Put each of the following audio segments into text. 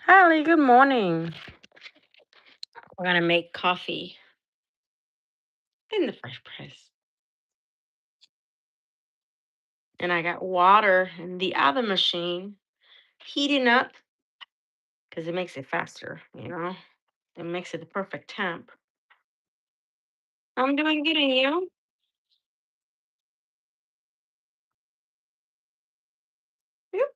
Hallie, good morning. We're gonna make coffee in the French press. And I got water in the other machine heating up because it makes it faster. It makes it the perfect temp. I'm doing good, and you? Yep.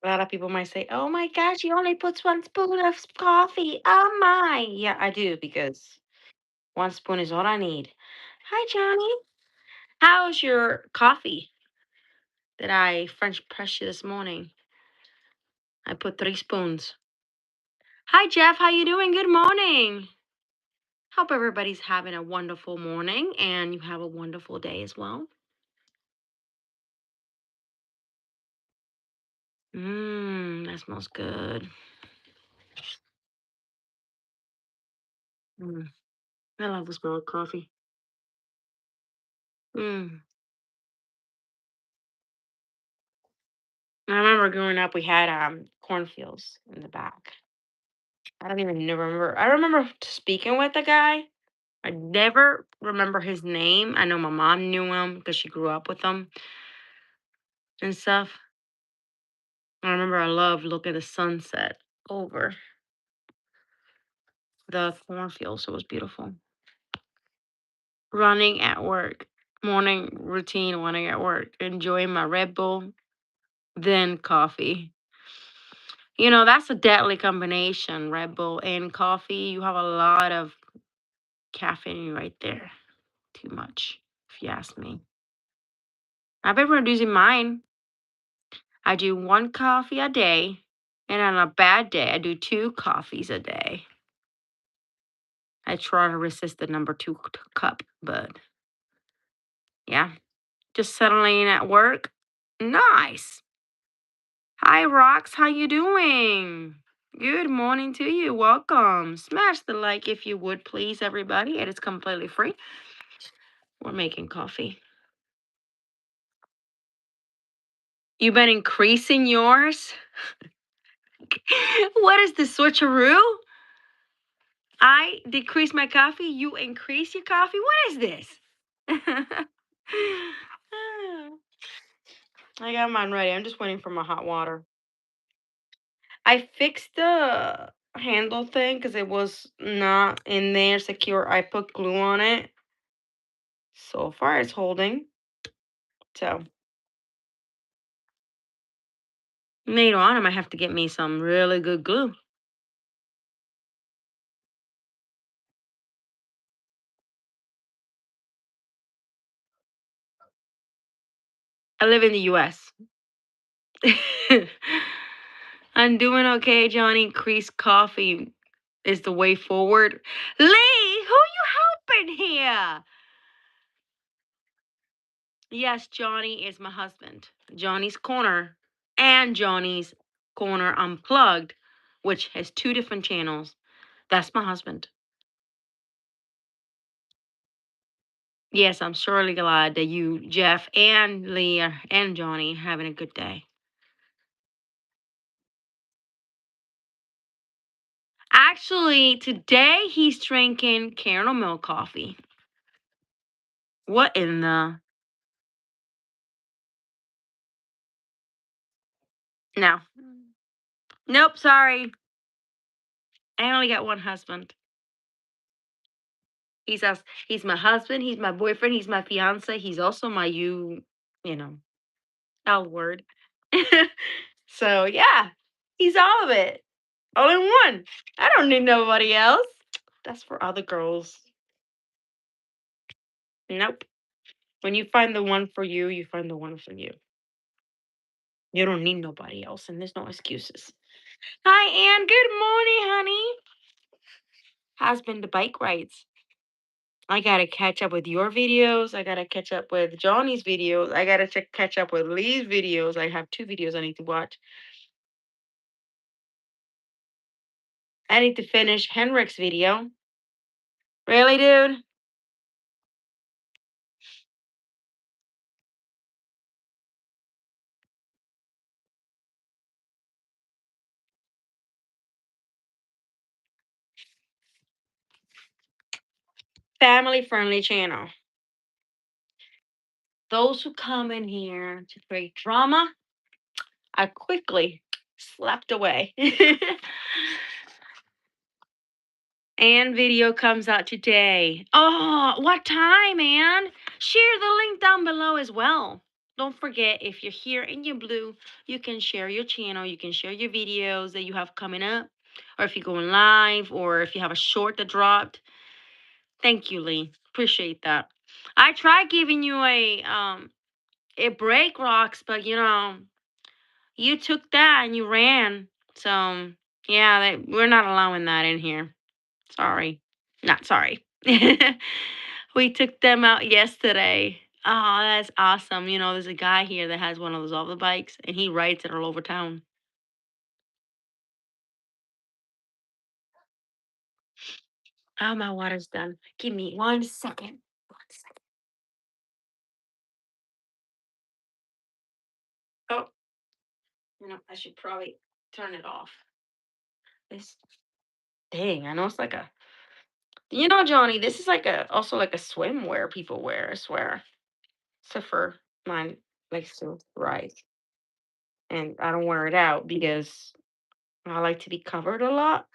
A lot of people might say, "Oh my gosh, you only puts 1 spoon of coffee." Oh my. Yeah, I do because 1 spoon is all I need. Hi, Johnny. How's your coffee that I French pressed you this morning? I put 3 spoons. Hi, Jeff. How you doing? Good morning. Hope everybody's having a wonderful morning and you have a wonderful day as well. That smells good. Mm, I love the smell of coffee. Mm. I remember growing up, we had cornfields in the back. I don't even remember. I remember speaking with a guy. I never remember his name. I know my mom knew him because she grew up with him and stuff. I remember I loved looking at the sunset over the cornfields. It was beautiful. Running at work, morning routine, running at work, enjoying my Red Bull, then coffee. That's a deadly combination, Red Bull and coffee. You have a lot of caffeine right there. Too much, if you ask me. I've been reducing mine. I do 1 coffee a day, and on a bad day, I do 2 coffees a day. I try to resist the number cup, but yeah, just settling at work. Nice. Hi, Rox. How you doing? Good morning to you. Welcome. Smash the like if you would, please, everybody. It is completely free. We're making coffee. You've been increasing yours? What is the switcheroo? I decrease my coffee. You increase your coffee. What is this? I got mine ready. I'm just waiting for my hot water. I fixed the handle thing because it was not in there secure. I put glue on it. So far, it's holding. So later on, I might have to get me some really good glue. I live in the U.S. I'm doing okay, Johnny. Increased coffee is the way forward. Lee, who you helping here? Yes, Johnny is my husband. Johnny's Corner and Johnny's Corner Unplugged, which has 2 different channels. That's my husband. Yes, I'm surely glad that you, Jeff, and Leah, and Johnny are having a good day. Actually, today he's drinking caramel milk coffee. What in the? No. Nope, sorry. I only got one husband. He's my husband, he's my boyfriend, he's my fiance, he's also my you know, L word. So yeah, he's all of it. All in one. I don't need nobody else. That's for other girls. Nope. When you find the one for you, you find the one for you. You don't need nobody else, and there's no excuses. Hi, Ann. Good morning, honey. How's been the bike rides? I gotta catch up with your videos. I gotta catch up with Johnny's videos. I gotta catch up with Lee's videos. I have 2 videos I need to watch. I need to finish Henrik's video. Really, dude? family friendly channel. Those who come in here to create drama, I quickly slapped away. And video comes out today. Oh, what time, man? Share the link down below as well. Don't forget, if you're here in your blue, you can share your channel. You can share your videos that you have coming up, or if you're going live, or if you have a short that dropped. Thank you, Lee. Appreciate that. I tried giving you a break, Rocks, but you took that and you ran. So yeah, we're not allowing that in here. Sorry. Not sorry. We took them out yesterday. Oh, that's awesome. There's a guy here that has one of those all the bikes and he rides it all over town. Oh, my water's done. Give me 1 second. 1 second. Oh, I should probably turn it off. This dang, I know it's like Johnny, this is like also like a swimwear people wear, I swear. Except for mine likes to rise. And I don't wear it out because I like to be covered a lot.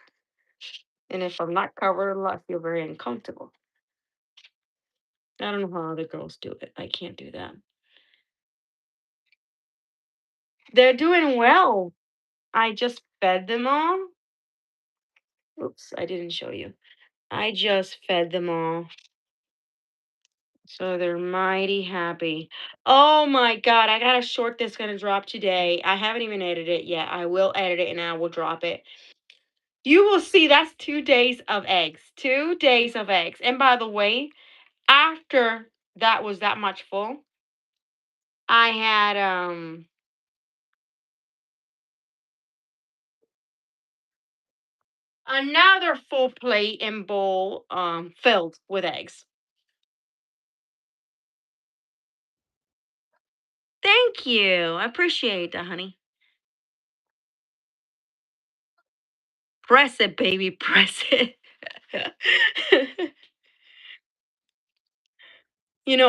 And if I'm not covered a lot, I feel very uncomfortable. I don't know how other girls do it. I can't do that. They're doing well. I just fed them all. Oops, I didn't show you. I just fed them all. So they're mighty happy. Oh my God, I got a short that's going to drop today. I haven't even edited it yet. I will edit it and I will drop it. You will see that's 2 days of eggs. 2 days of eggs. And by the way, after that was that much full, I had another full plate and bowl filled with eggs. Thank you. I appreciate that, honey. Press it, baby. Press it.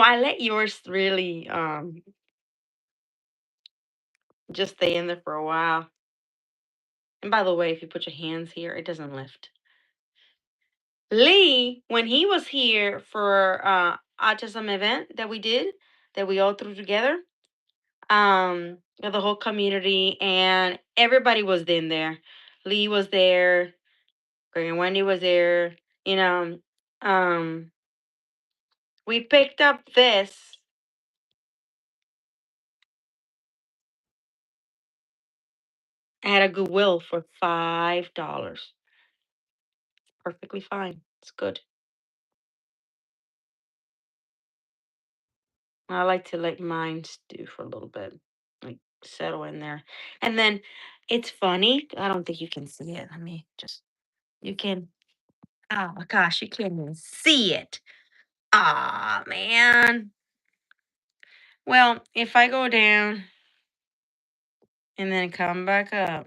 I let yours really just stay in there for a while. And by the way, if you put your hands here, it doesn't lift. Lee, when he was here for autism event that we did, that we all threw together, the whole community and everybody was in there. Lee was there, Greg and Wendy was there. You know, um, we picked up this at a Goodwill for $5. Perfectly fine. It's good. I like to let mine stew for a little bit, like settle in there. And then it's funny. I don't think you can see it. Let me just, you can, oh my gosh, you can't even see it. Ah, man. Well, if I go down and then come back up,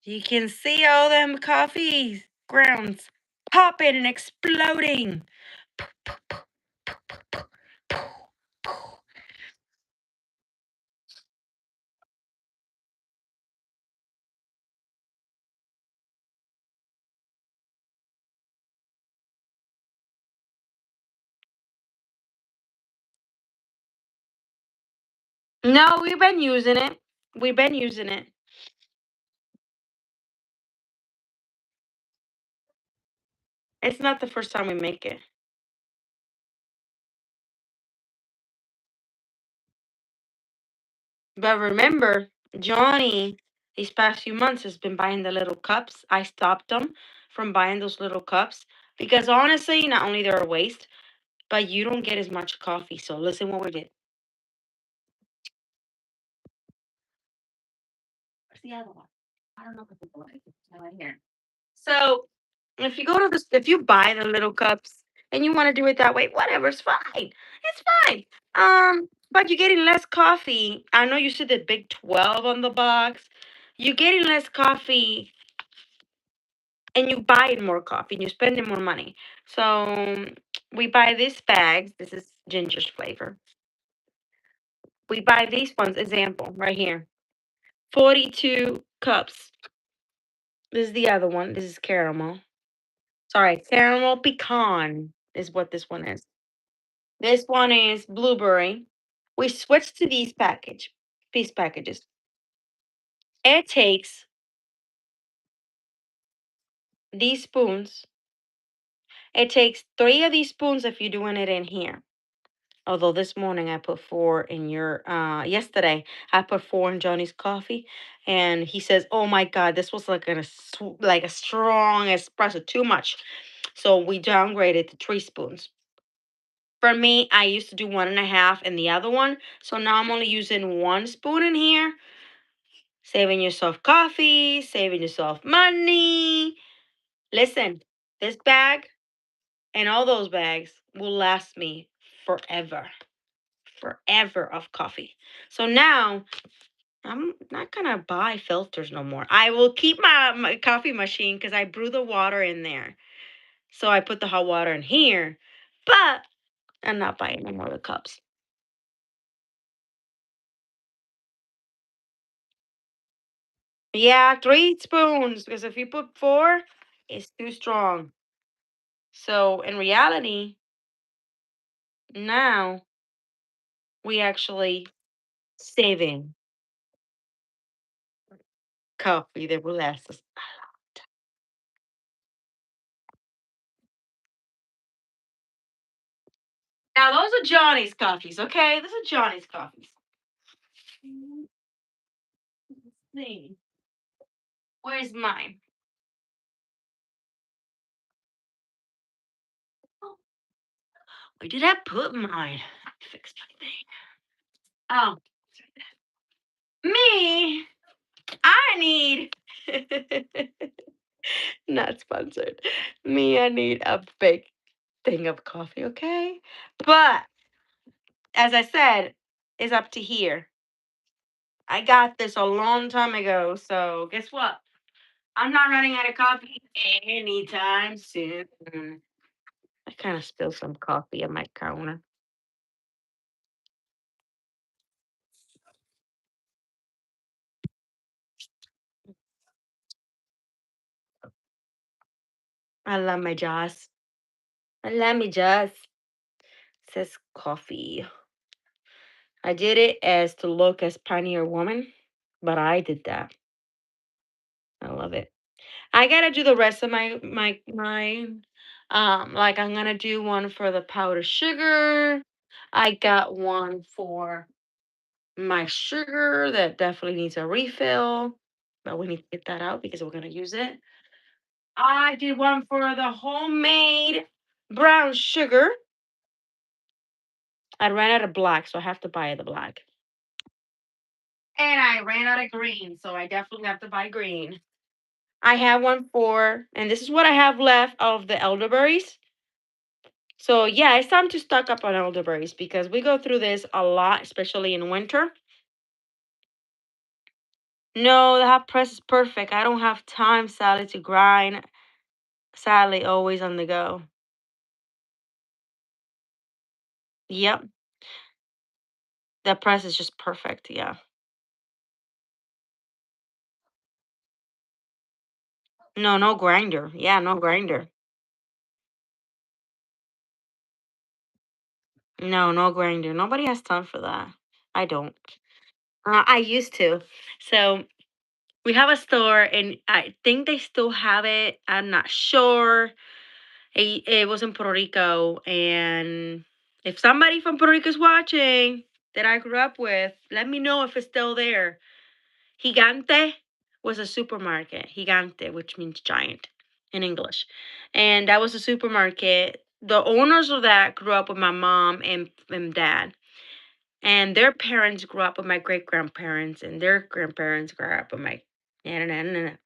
you can see all them coffee grounds popping and exploding. No, we've been using it. We've been using it. It's not the first time we make it. But remember, Johnny, these past few months has been buying the little cups. I stopped him from buying those little cups because honestly, not only they're a waste, but you don't get as much coffee. So listen what we did. Where's the other one? I don't know what the one is. It's right here. So if you go to this, if you buy the little cups and you want to do it that way, whatever, it's fine. It's fine. But you're getting less coffee. I know you said the big 12 on the box. You're getting less coffee and you buy more coffee and you spend more money. So we buy these bags. This is ginger's flavor. We buy these ones, example, right here. 42 cups. This is the other one. This is caramel. Sorry, caramel pecan is what this one is. This one is blueberry. We switched to these packages. It takes these spoons. It takes 3 of these spoons if you're doing it in here. Although this morning I put 4 in your yesterday I put 4 in Johnny's coffee, and he says, "Oh my God, this was like like a strong espresso, too much." So we downgraded to 3 spoons. For me, I used to do 1.5 in the other one, so now I'm only using 1 spoon in here. Saving yourself coffee, saving yourself money. Listen, this bag and all those bags will last me forever. Forever of coffee. So now I'm not gonna buy filters no more. I will keep my coffee machine because I brew the water in there. So I put the hot water in here, but I'm not buying no more of the cups. Yeah, 3 spoons, because if you put 4, it's too strong. So in reality, now we actually saving coffee that will last us. Now those are Johnny's coffees, okay? Those are Johnny's coffees. Let's see. Where's mine? Oh, where did I put mine? Fix my thing. Oh, me. I need. Not sponsored. Me, I need a big thing of coffee, okay? But as I said, it's up to here. I got this a long time ago, so guess what? I'm not running out of coffee anytime soon. I kind of spilled some coffee on my counter. I love my jaws. I love my jaws. Says coffee. I did it as to look as pioneer woman, but I did that. I love it. I gotta do the rest of my like I'm gonna do one for the powdered sugar. I got one for my sugar that definitely needs a refill, but we need to get that out because we're gonna use it. I did one for the homemade brown sugar. I ran out of black, so I have to buy the black. And I ran out of green, so I definitely have to buy green. I have one for, and this is what I have left of the elderberries. So yeah, it's time to stock up on elderberries because we go through this a lot, especially in winter. No, the hot press is perfect. I don't have time, Sally, to grind. Sally, always on the go. Yep, the press is just perfect. Yeah. No, no grinder. Yeah, no grinder. No, no grinder. Nobody has time for that. I don't. I used to. So we have a store, and I think they still have it. I'm not sure. It was in Puerto Rico, and if somebody from Puerto Rico is watching that I grew up with, let me know if it's still there. Gigante was a supermarket. Gigante, which means giant in English, and that was a supermarket. The owners of that grew up with my mom and dad, and their parents grew up with my great grandparents, and their grandparents grew up with my, you know.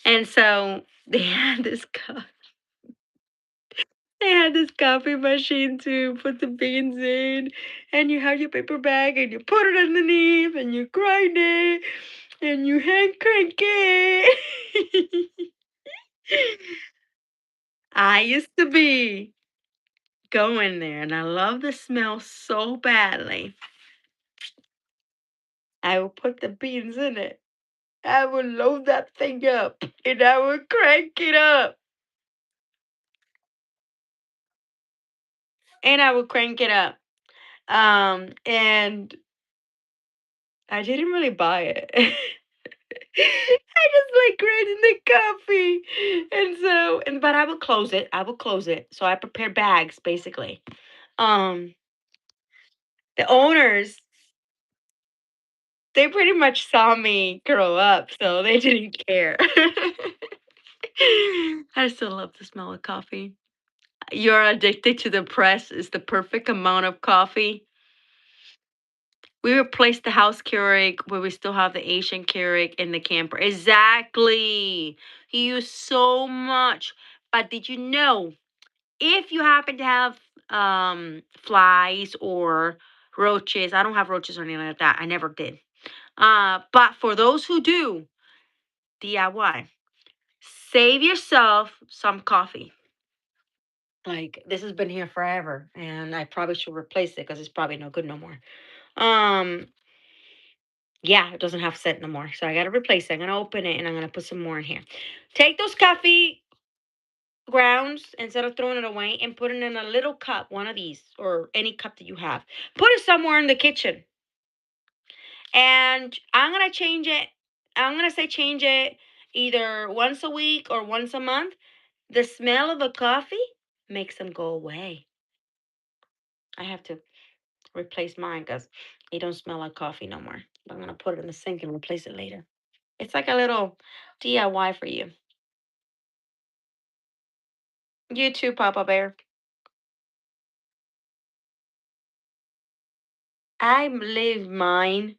And so they had this they had this coffee machine to put the beans in, and you have your paper bag, and you put it underneath, and you grind it, and you hand crank it. I used to be going there, and I love the smell so badly. I would put the beans in it. I would load that thing up, and I would crank it up, and I would crank it up. And I didn't really buy it. I just like grinding the coffee. And so, and but I would close it. I would close it. So I prepared bags basically. Um, the owners, they pretty much saw me grow up, so they didn't care. I still love the smell of coffee. You're addicted to the press is the perfect amount of coffee. We replaced the house Keurig where we still have the Asian Keurig in the camper. Exactly. He used so much. But did you know if you happen to have flies or roaches, I don't have roaches or anything like that. I never did. But for those who do, DIY, save yourself some coffee. Like this has been here forever, and I probably should replace it because it's probably no good no more. Um, Yeah, it doesn't have scent no more. So I gotta replace it. I'm gonna open it and I'm gonna put some more in here. Take those coffee grounds instead of throwing it away and put it in a little cup, one of these, or any cup that you have. Put it somewhere in the kitchen. And I'm gonna change it. I'm gonna say change it either once a week or once a month. The smell of the coffee makes them go away. I have to replace mine because it don't smell like coffee no more. But I'm gonna put it in the sink and replace it later. It's like a little DIY for you. You too, Papa Bear. I leave mine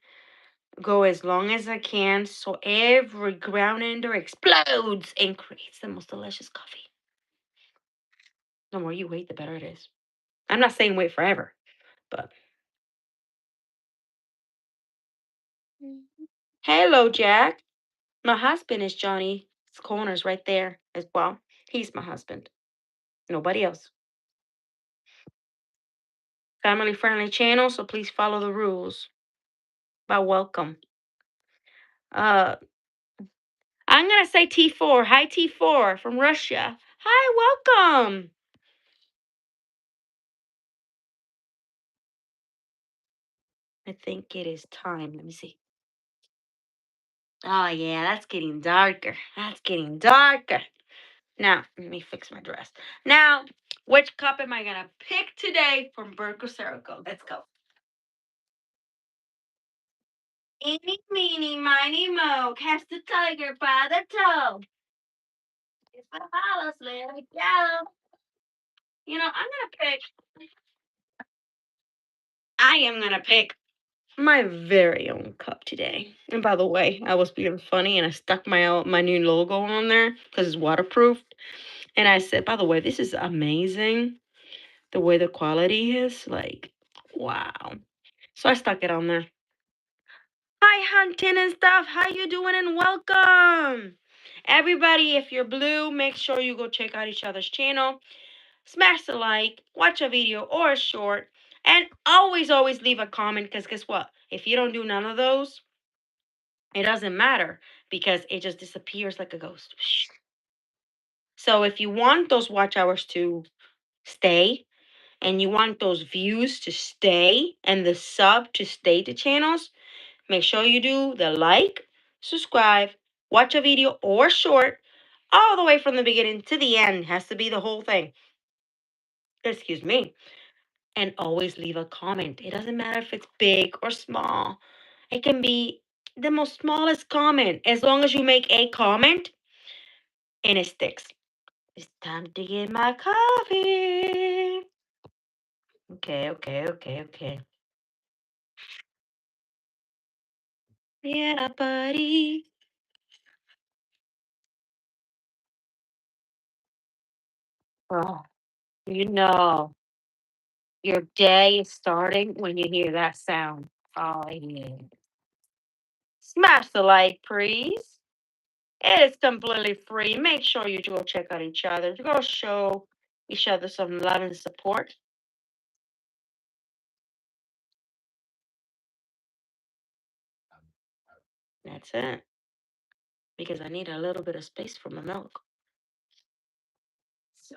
go as long as I can so every ground ender explodes and creates the most delicious coffee. The more you wait, the better it is. I'm not saying wait forever, but hello, Jack. My husband is Johnny's Corners right there as well. He's my husband. Nobody else. Family friendly channel, so please follow the rules. But welcome. Uh, I'm gonna say T4. Hi, T4 from Russia. Hi, welcome. I think it is time. Let me see. Oh, yeah, that's getting darker. That's getting darker. Now, let me fix my dress. Now, which cup am I going to pick today from Burko Circle? Let's go. Eeny, meeny, miny, mo. Catch the tiger by the toe. It's the house, let it go. I'm going to pick, I am going to pick my very own cup today. And by the way, I was being funny and I stuck my new logo on there because it's waterproof. And I said, by the way, this is amazing. The way the quality is, like, wow. So I stuck it on there. Hi, hunting and stuff. How you doing? And welcome. Everybody, if you're blue, make sure you go check out each other's channel. Smash the like, watch a video or a short, and always leave a comment because guess what? If you don't do none of those, it doesn't matter because it just disappears like a ghost. So if you want those watch hours to stay, and you want those views to stay and the sub to stay to channels, make sure you do the like, subscribe, watch a video or short all the way from the beginning to the end. Has to be the whole thing. Excuse me. And always leave a comment. It doesn't matter if it's big or small. It can be the most smallest comment. As long as you make a comment and it sticks. It's time to get my coffee. Okay. Yeah, buddy. Oh, you know, your day is starting when you hear that sound. Oh, yeah. Smash the like, please. It is completely free. Make sure you go check out each other. Go show each other some love and support. That's it. Because I need a little bit of space for my milk. So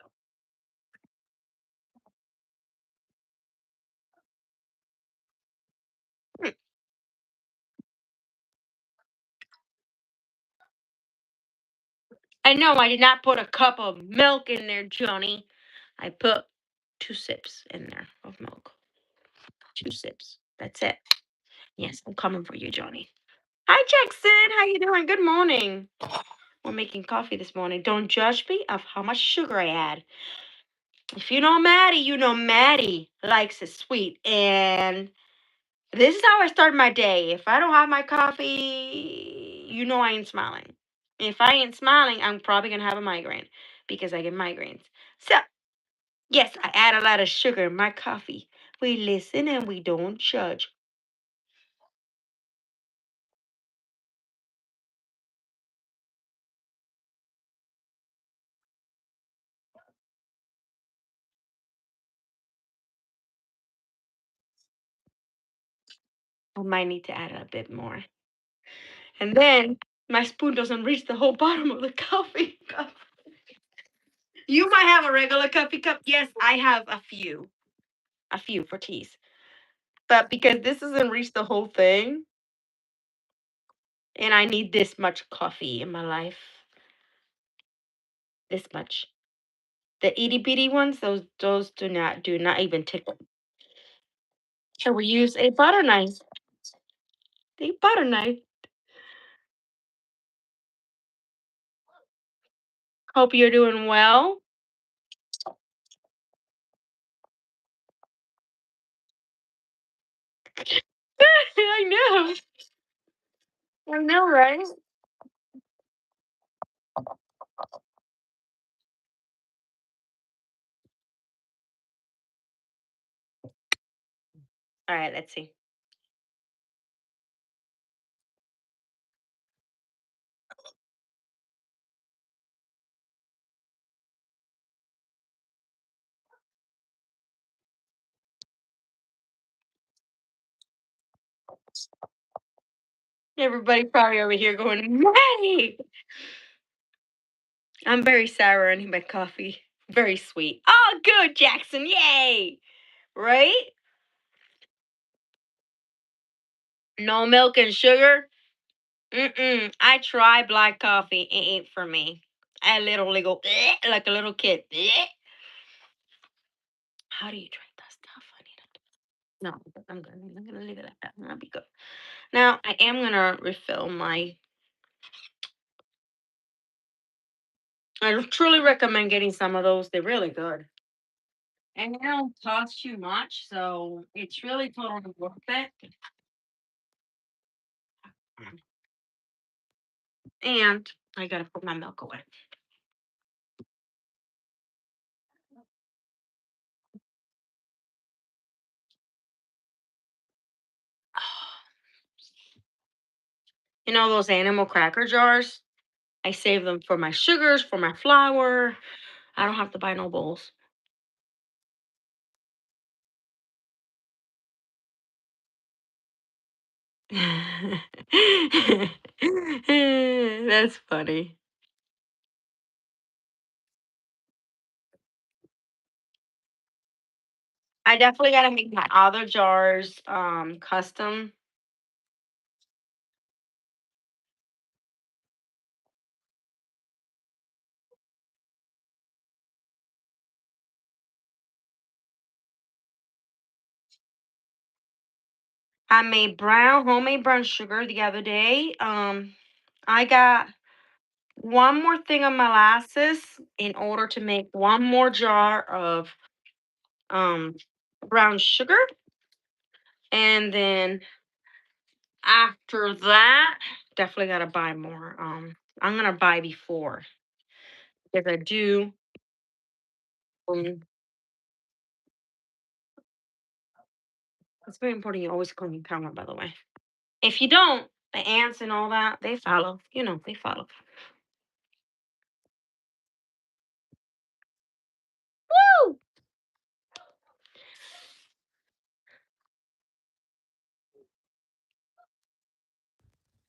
hmm, I know I did not put a cup of milk in there, Johnny. I put 2 sips in there of milk. 2 sips. That's it. Yes, I'm coming for you, Johnny. Hi, Jackson. How you doing? Good morning. We're making coffee this morning. Don't judge me of how much sugar I add. If you know Maddie, you know Maddie likes it sweet. And this is how I start my day. If I don't have my coffee, you know I ain't smiling. If I ain't smiling, I'm probably gonna have a migraine because I get migraines. So, yes, I add a lot of sugar in my coffee. We listen and we don't judge. I might need to add a bit more. And then my spoon doesn't reach the whole bottom of the coffee cup. You might have a regular coffee cup. Yes, I have a few for teas. But because this doesn't reach the whole thing, and I need this much coffee in my life, this much. The itty bitty ones, those do not even tickle. Can we use a butter knife? A butter knife. Hope you're doing well. I know. I know, right? All right, let's see. Everybody probably over here going, Maddie. I'm very sour in my coffee. Very sweet. Oh, good, Jackson. Yay. Right? No milk and sugar. Mm-mm. I try black coffee. It ain't for me. I literally go "Bleh," like a little kid. "Bleh." How do you drink that stuff? I need to. No, I'm gonna leave it like that. That'll be good. Now I am gonna refill my. I truly recommend getting some of those. They're really good. And they don't cost you much, so it's really totally worth it. And I gotta put my milk away. You know those animal cracker jars? I save them for my sugars, for my flour. I don't have to buy no bowls. That's funny. I definitely gotta make my other jars custom. I made homemade brown sugar the other day. I got one more thing of molasses in order to make one more jar of um brown sugar. And then after that, definitely gotta buy more. I'm gonna buy before because I do. Um, it's very important you always clean your counter, by the way. If you don't, the ants and all that, they follow. You know, they follow.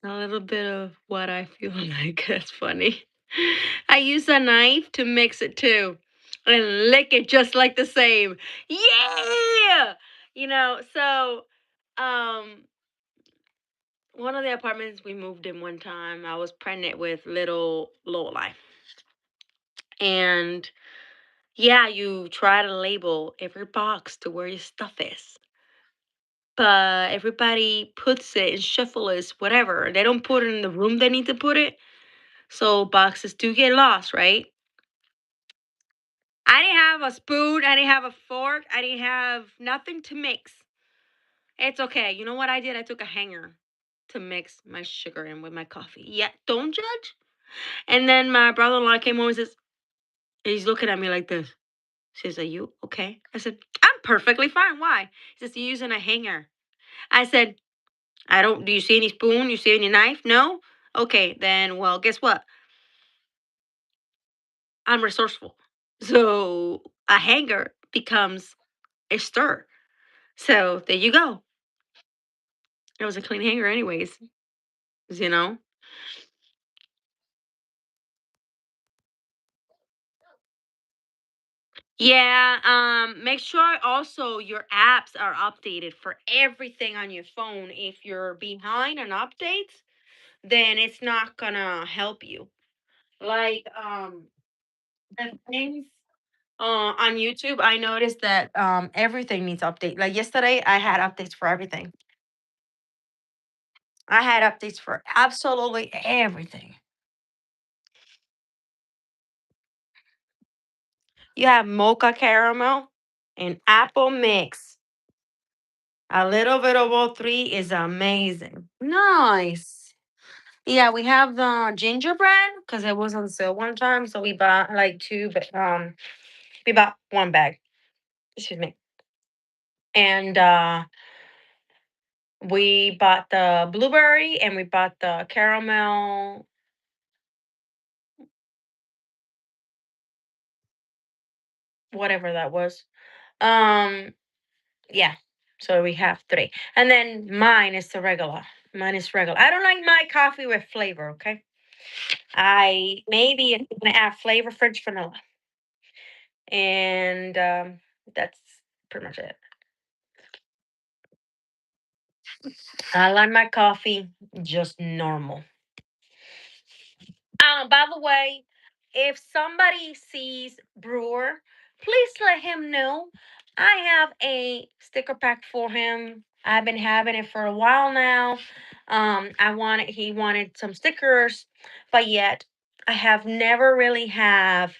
A little bit of what I feel like. That's funny. I use a knife to mix it too and lick it just like the same. Yeah. Um one of the apartments we moved in one time, I was pregnant with little Lorelai. And yeah, you try to label every box to where your stuff is. But everybody puts it in shuffles, whatever. They don't put it in the room they need to put it. So boxes do get lost, right? I didn't have a spoon. I didn't have a fork. I didn't have nothing to mix. It's okay. You know what I did? I took a hanger to mix my sugar in with my coffee. Yeah, don't judge. And then my brother-in-law came home and says, he's looking at me like this. She says, are you okay? I said, I'm perfectly fine. Why? He says, you're using a hanger. I said, I don't, do you see any spoon? You see any knife? No? Okay, then, well, guess what? I'm resourceful. So a hanger becomes a stir. So there you go. It was a clean hanger, anyways, you know? Yeah, make sure also your apps are updated for everything on your phone. If you're behind on updates, then it's not gonna help you. Like the things on YouTube, I noticed that everything needs update. Like yesterday, I had updates for everything. I had updates for absolutely everything. You have mocha caramel and apple mix. A little bit of all three is amazing. Nice. Yeah, we have the gingerbread because it was on sale one time, so we bought like two, but we bought one bag. Excuse me. And we bought the blueberry and we bought the caramel, whatever that was. Um, yeah. So we have three. And then mine is the regular. Mine is regular. I don't like my coffee with flavor, okay? I maybe I'm gonna add flavor French vanilla. And that's pretty much it. I like my coffee just normal. By the way, if somebody sees Brewer, please let him know. I have a sticker pack for him. I've been having it for a while now. He wanted some stickers, but yet I have never really have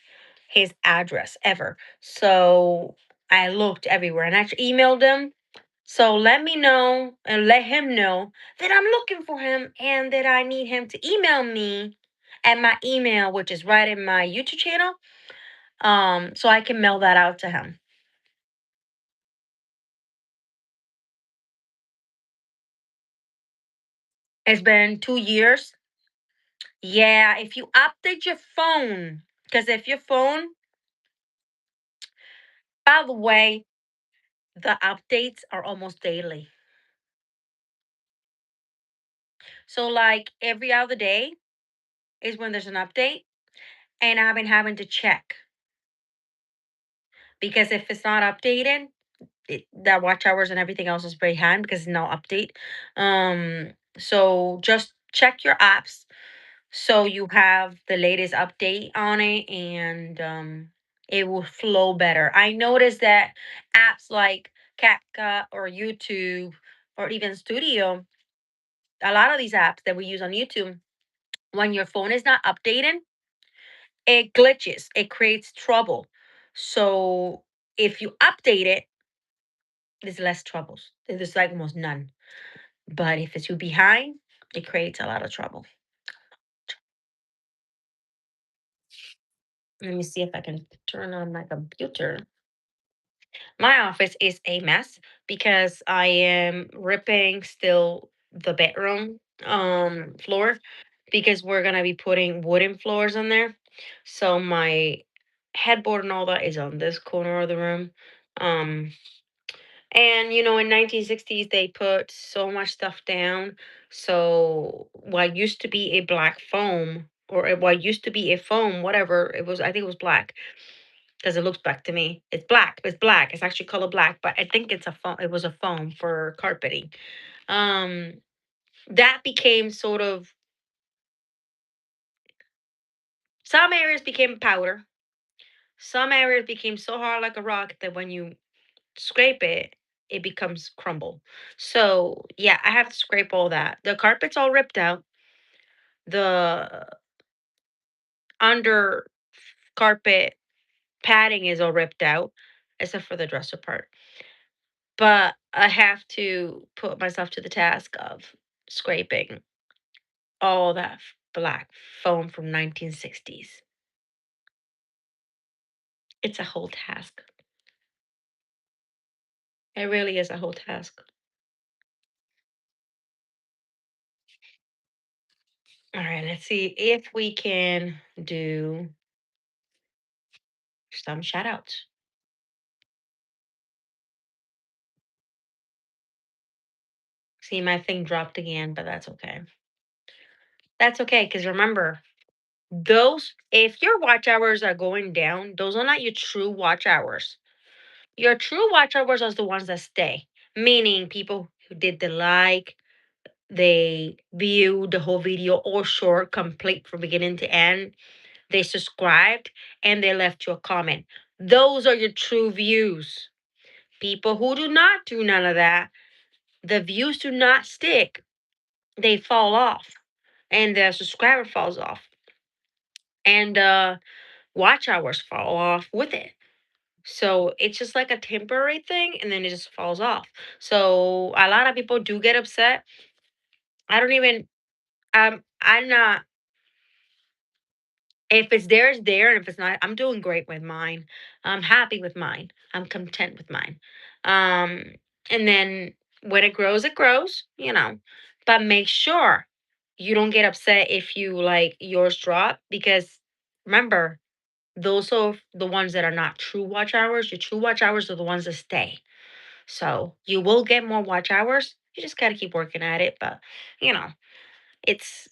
his address ever. So I looked everywhere and actually emailed him. So let me know and let him know that I'm looking for him and that I need him to email me at my email, which is right in my YouTube channel, so I can mail that out to him. It's been 2 years. Yeah, if you update your phone, because if your phone, by the way, the updates are almost daily. So, like every other day is when there's an update, and I've been having to check because if it's not updated, the watch hours and everything else is behind because it's no update. So just check your apps so you have the latest update on it and it will flow better. I noticed that apps like CapCut or YouTube or even Studio, a lot of these apps that we use on YouTube, when your phone is not updated, it glitches, it creates trouble. So if you update it, there's less troubles. There's like almost none. But if it's you behind, it creates a lot of trouble. Let me see if I can turn on my computer. My office is a mess because I am ripping still the bedroom floor because we're gonna be putting wooden floors on there. So my headboard and all that is on this corner of the room. Um And in 1960s they put so much stuff down. So what used to be a black foam, or what used to be a foam, whatever it was, I think it was black because it looks black to me. It's black. It's black. It's actually color black, but I think it's a foam. It was a foam for carpeting. Um, that became sort of, some areas became powder. Some areas became so hard like a rock that when you scrape it, it becomes crumble. So yeah, I have to scrape all that. The carpet's all ripped out. The under carpet padding is all ripped out, except for the dresser part. But I have to put myself to the task of scraping all that black foam from 1960s. It's a whole task. It really is a whole task. All right, let's see if we can do some shout outs. See, my thing dropped again, but that's okay. That's okay, because remember, if your watch hours are going down, those are not your true watch hours. Your true watch hours are the ones that stay, meaning people who did the like, they viewed the whole video or short, complete from beginning to end, they subscribed, and they left you a comment. Those are your true views. People who do not do none of that, the views do not stick, they fall off, and the subscriber falls off, and watch hours fall off with it. So it's just like a temporary thing, and then it just falls off. So a lot of people do get upset. I don't even. I'm not. If it's there, it's there, and if it's not, I'm doing great with mine. I'm happy with mine. I'm content with mine. Um, and then when it grows, it grows. But make sure you don't get upset if you like yours drop, because remember, those are the ones that are not true watch hours. Your true watch hours are the ones that stay. So you will get more watch hours. You just got to keep working at it. But, you know, it's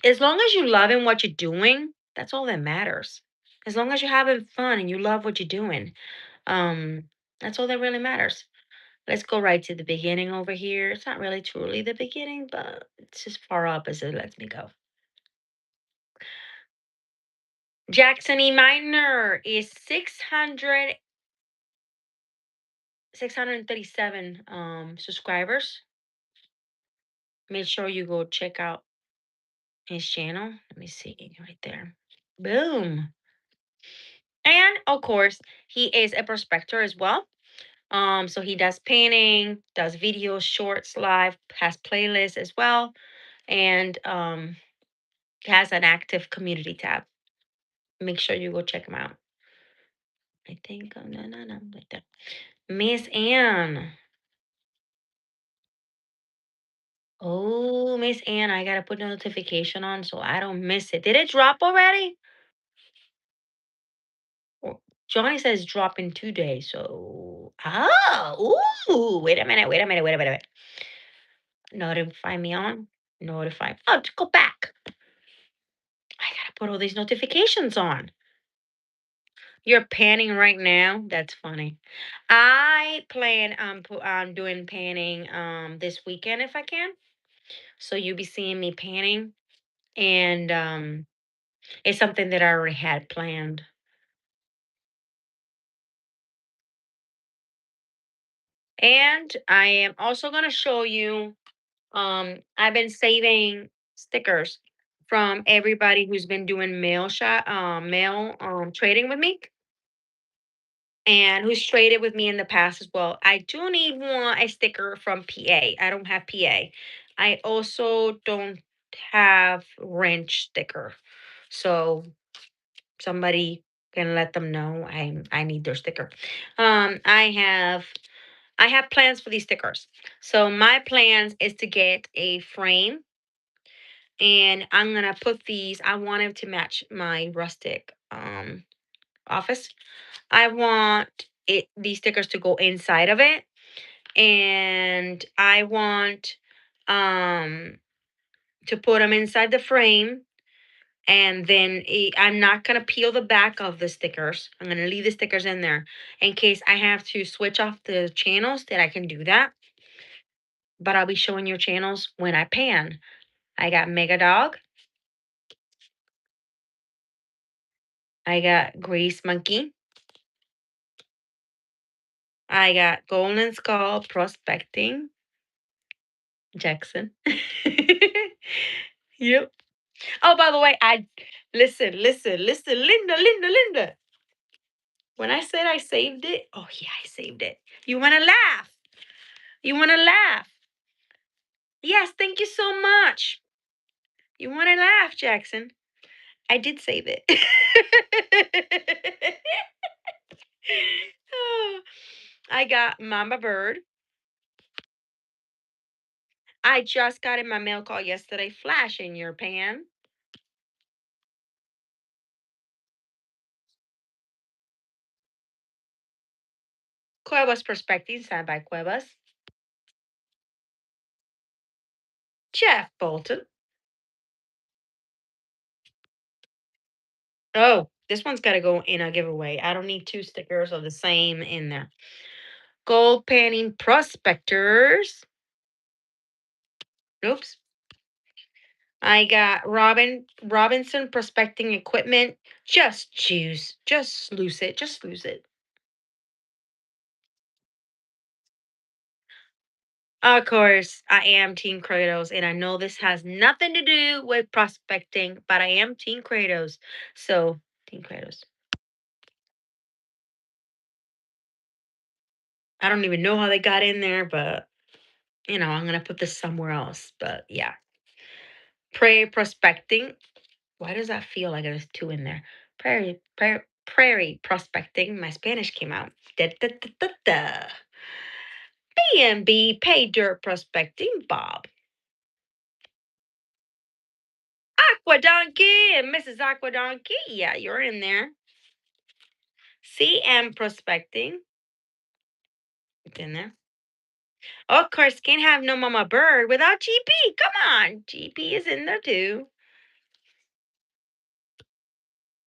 as long as you loving what you're doing, that's all that matters. As long as you're having fun and you love what you're doing, um, that's all that really matters. Let's go right to the beginning over here. It's not really truly the beginning, but it's as far up as it lets me go. Jackson E. Minor is 637 subscribers. Make sure you go check out his channel. Let me see right there. Boom. And of course, he is a prospector as well. So he does painting, does videos, shorts, live, has playlists as well, and has an active community tab. Make sure you go check him out. I think no, no, no, like that. Miss Ann. Oh, Miss Ann, I gotta put the notification on so I don't miss it. Did it drop already? Oh, Johnny says drop in 2 days. So, wait a minute, wait a minute, wait a minute. Notify me on. Notify. Oh, to go back. I gotta put all these notifications on. You're panning right now. That's funny. I plan on doing panning this weekend if I can. So you'll be seeing me panning, and it's something that I already had planned. And I am also gonna show you. I've been saving stickers from everybody who's been doing mail trading with me, and who's traded with me in the past as well. I do need a sticker from PA. I don't have PA. I also don't have wrench sticker. So somebody can let them know I need their sticker. I have plans for these stickers. So my plans is to get a frame, and I'm gonna put these. I want them to match my rustic office. I want these stickers to go inside of it. and I want um to put them inside the frame. And then I'm not going to peel the back of the stickers. I'm going to leave the stickers in there in case I have to switch off the channels, that I can do that. But I'll be showing you channels when I pan. I got Mega Dog. I got Grease Monkey. I got Golden Skull Prospecting. Jackson. Yep. Oh, by the way, listen, Linda. When I said I saved it, oh yeah, I saved it. You want to laugh? You want to laugh? Yes, thank you so much. You want to laugh, Jackson? I did save it. I got Mama Bird. I just got in my mail call yesterday. Flash in your pan. Cuevas Perspective, signed by Cuevas. Jeff Bolton. Oh, this one's got to go in a giveaway. I don't need two stickers of the same in there. Gold Panning Prospectors. Oops. I got Robinson Prospecting Equipment. Just choose. Just lose it. Just lose it. Of course, I am Team Kratos, and I know this has nothing to do with prospecting, but I am Team Kratos. So, Team Kratos. I don't even know how they got in there, but I'm gonna put this somewhere else. But yeah. Prairie Prospecting. Why does that feel like there's two in there? Prairie Prospecting. My Spanish came out. Da, da, da, da, da. B&B Pay Dirt Prospecting Bob. Aqua Donkey and Mrs. Aqua Donkey. Yeah, you're in there. CM Prospecting. It's in there. Of course, can't have no Mama Bird without GP. Come on. GP is in there too.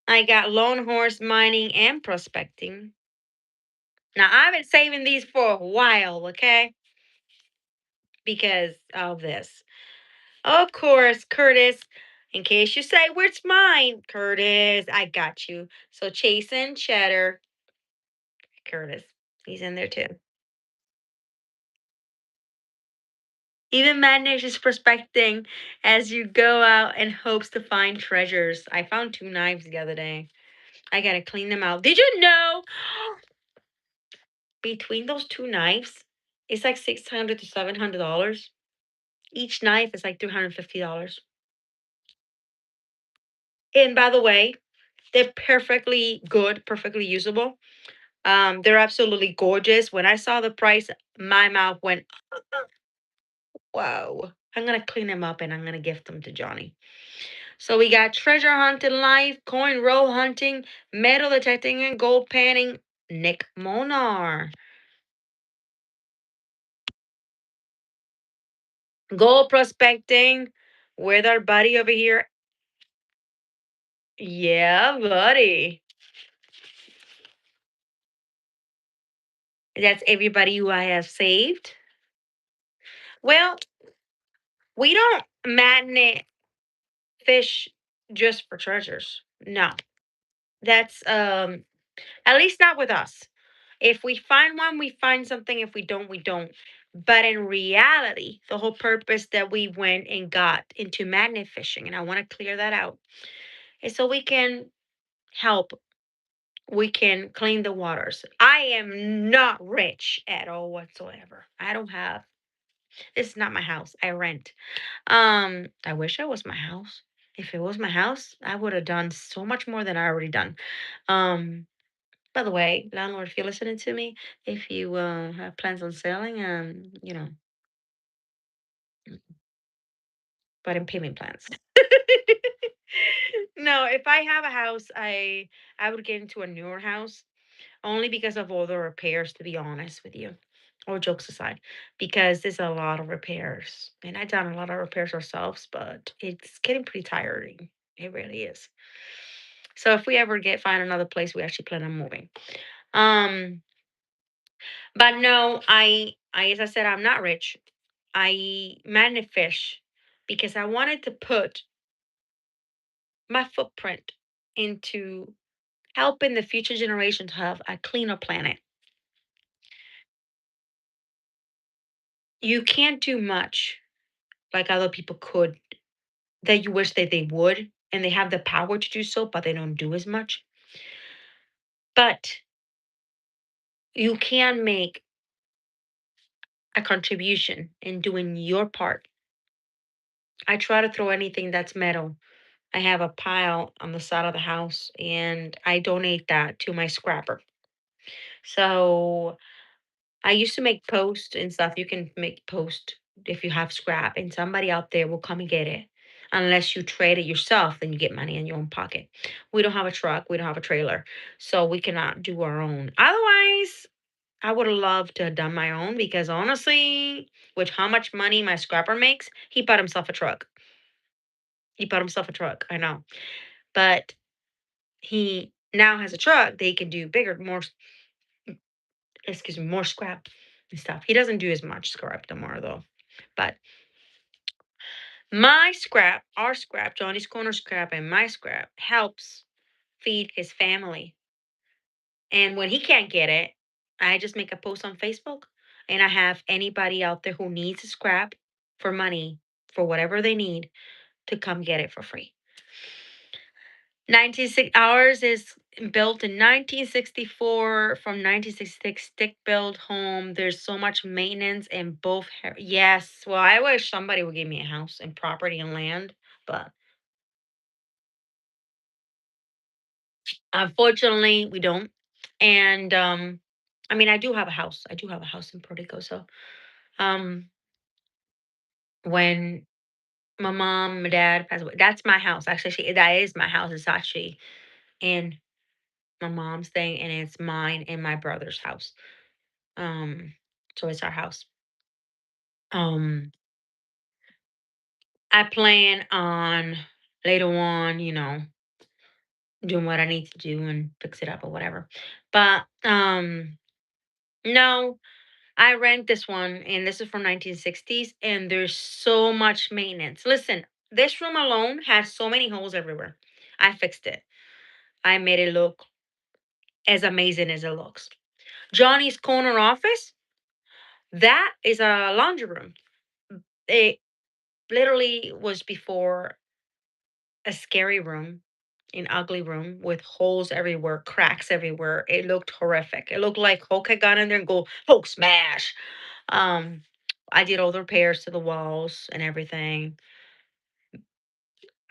I got Lone Horse Mining and Prospecting. Now, I've been saving these for a while, okay? Because of this. Of course, Curtis. In case you say, where's mine? Curtis, I got you. So, Chasen, Cheddar, Curtis. He's in there too. Even Madness is prospecting as you go out in hopes to find treasures. I found two knives the other day. I gotta clean them out. Did you know between those two knives, it's like $600 to $700? Each knife is like $350. And by the way, they're perfectly good, perfectly usable. They're absolutely gorgeous. When I saw the price, my mouth went, whoa. I'm gonna clean them up and I'm gonna gift them to Johnny. So we got treasure hunting life, coin roll hunting, metal detecting, and gold panning. Nick Monar. Gold prospecting with our buddy over here. Yeah, buddy. That's everybody who I have saved. Well, we don't magnet fish just for treasures. No. That's at least not with us. If we find one, we find something. If we don't, we don't. But in reality, the whole purpose that we went and got into magnet fishing, and I want to clear that out, is so we can help. We can clean the waters. I am not rich at all whatsoever. I don't have. This is not my house. I rent. I wish it was my house. If it was my house, I would have done so much more than I already done. Um, By the way, landlord, if you're listening to me, if you have plans on selling, but in payment plans. No, if I have a house, I would get into a newer house only because of all the repairs. To be honest with you, All jokes aside, because there's a lot of repairs, and I've done a lot of repairs ourselves, but it's getting pretty tiring. It really is. So if we ever get find another place, we actually plan on moving. Um, but no, I as I said, I'm not rich. I manifest because I wanted to put my footprint into helping the future generations have a cleaner planet. You can't do much like other people could that you wish that they would, and they have the power to do so, but they don't do as much. But you can make a contribution in doing your part. I try to throw anything that's metal. I have a pile on the side of the house and I donate that to my scrapper. So I used to make posts and stuff. You can make post if you have scrap, and somebody out there will come and get it. Unless you trade it yourself, then you get money in your own pocket. We don't have a truck, we don't have a trailer, so we cannot do our own. Otherwise, I would have loved to have done my own because honestly, with how much money my scrapper makes, he bought himself a truck. He bought himself a truck. I know, but he now has a truck. They can do bigger, more excuse me, more scrap and stuff. He doesn't do as much scrap anymore though. But my scrap, our scrap, Johnny's Corner scrap, and my scrap helps feed his family. And when he can't get it, I just make a post on Facebook and I have anybody out there who needs a scrap for money for whatever they need to come get it for free. 96 hours is built in 1964 from 1966 stick built home. There's so much maintenance in both. Yes. Well, I wish somebody would give me a house and property and land, but unfortunately, we don't. And I mean, I do have a house. I do have a house in Puerto Rico. So um when my mom, my dad passed away, that's my house. Actually, that is my house. It's actually in my mom's thing, and it's mine and my brother's house. Um, so it's our house. Um, I plan on later on, doing what I need to do and fix it up or whatever. But no, I rent this one and this is from 1960s and there's so much maintenance. Listen, this room alone has so many holes everywhere. I fixed it. I made it look as amazing as it looks. Johnny's corner office, that is a laundry room. It literally was before a scary room, an ugly room with holes everywhere, cracks everywhere. It looked horrific. It looked like Hulk had gone in there and go, Hulk smash. Um, I did all the repairs to the walls and everything.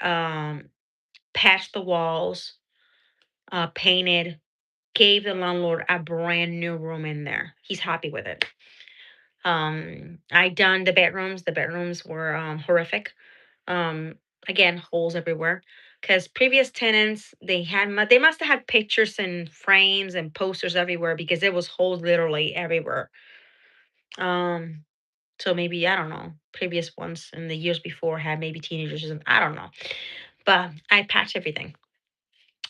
Um, Patched the walls, painted, gave the landlord a brand new room in there. He's happy with it. I done the bedrooms. The bedrooms were horrific. Um, Again, holes everywhere. Because previous tenants, they must have had pictures and frames and posters everywhere because it was holes literally everywhere. Um, so maybe I don't know. Previous ones in the years before had maybe teenagers or something. I don't know. But I patched everything.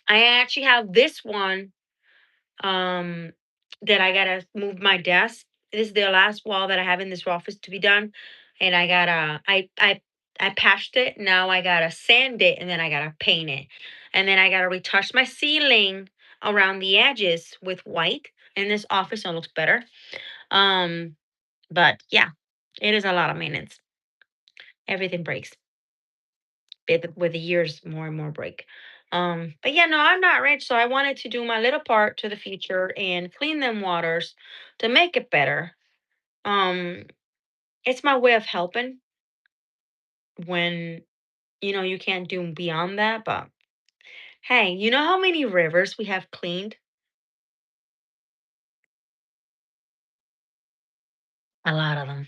I actually have this one um that I gotta move my desk. This is the last wall that I have in this office to be done. And I patched it. Now I gotta sand it and then I gotta paint it. And then I gotta retouch my ceiling around the edges with white in this office so it looks better. Um, but yeah, it is a lot of maintenance. Everything breaks. With the years, more and more break. But yeah, no, I'm not rich, so I wanted to do my little part to the future and clean them waters to make it better. Um, it's my way of helping when you can't do beyond that. But hey, you know how many rivers we have cleaned? A lot of them.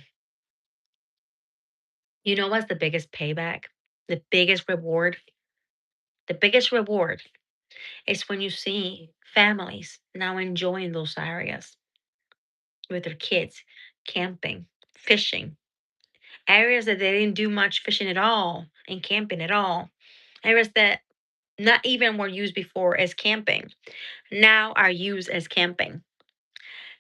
You know what's the biggest payback? The biggest reward? The biggest reward is when you see families now enjoying those areas. with their kids, camping, fishing, areas that they didn't do much fishing at all and camping at all, areas that not even were used before as camping, now are used as camping.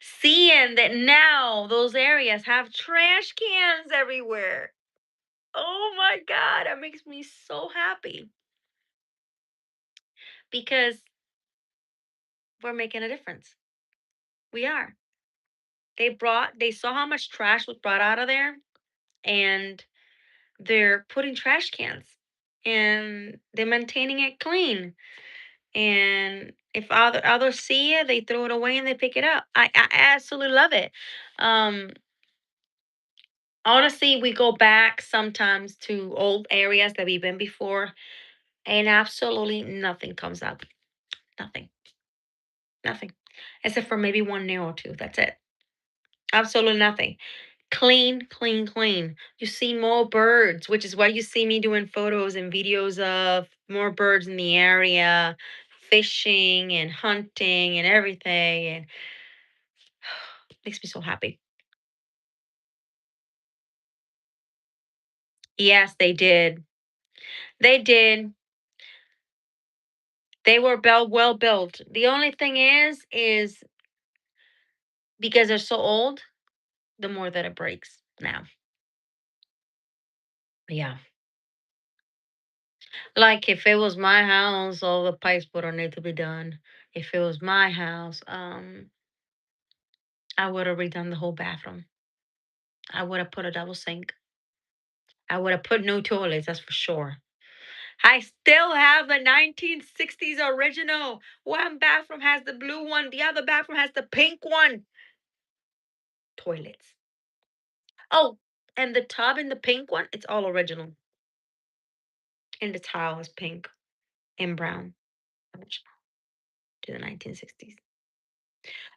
Seeing that now those areas have trash cans everywhere. Oh my God, that makes me so happy because we're making a difference. We are. They saw how much trash was brought out of there, and they're putting trash cans and they're maintaining it clean. And if others see it, they throw it away and they pick it up. I absolutely love it. Um, Honestly, we go back sometimes to old areas that we've been before, and absolutely nothing comes up. Nothing, nothing, except for maybe one nail or two. That's it. Absolutely nothing. Clean, clean, clean. You see more birds, which is why you see me doing photos and videos of more birds in the area, fishing and hunting and everything. And makes me so happy. Yes, they did. They did. They were well built. The only thing is because they're so old, the more that it breaks now. Yeah. Like if it was my house, all the pipes would need to be done. If it was my house, I would have redone the whole bathroom. I would have put a double sink. I would have put new toilets, that's for sure. I still have the 1960s original. One bathroom has the blue one, the other bathroom has the pink one. Toilets. Oh, and the tub in the pink one, it's all original. And the tile is pink and brown. Original to the 1960s.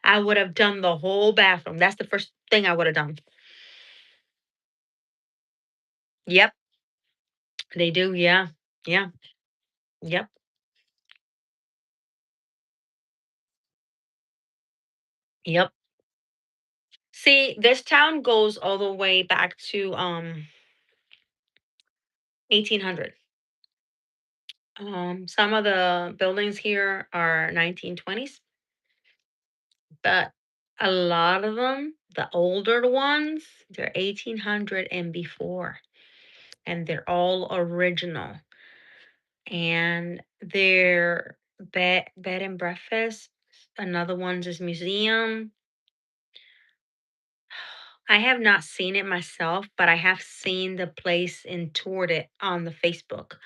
I would have done the whole bathroom. That's the first thing I would have done. Yep, they do. Yeah. Yeah. Yep. Yep. See, this town goes all the way back to 1800. Some of the buildings here are 1920s, but a lot of them, the older ones, they're 1800 and before, and they're all original. And they're bed and breakfast. Another one's is museum. I have not seen it myself, but I have seen the place and toured it on the Facebook.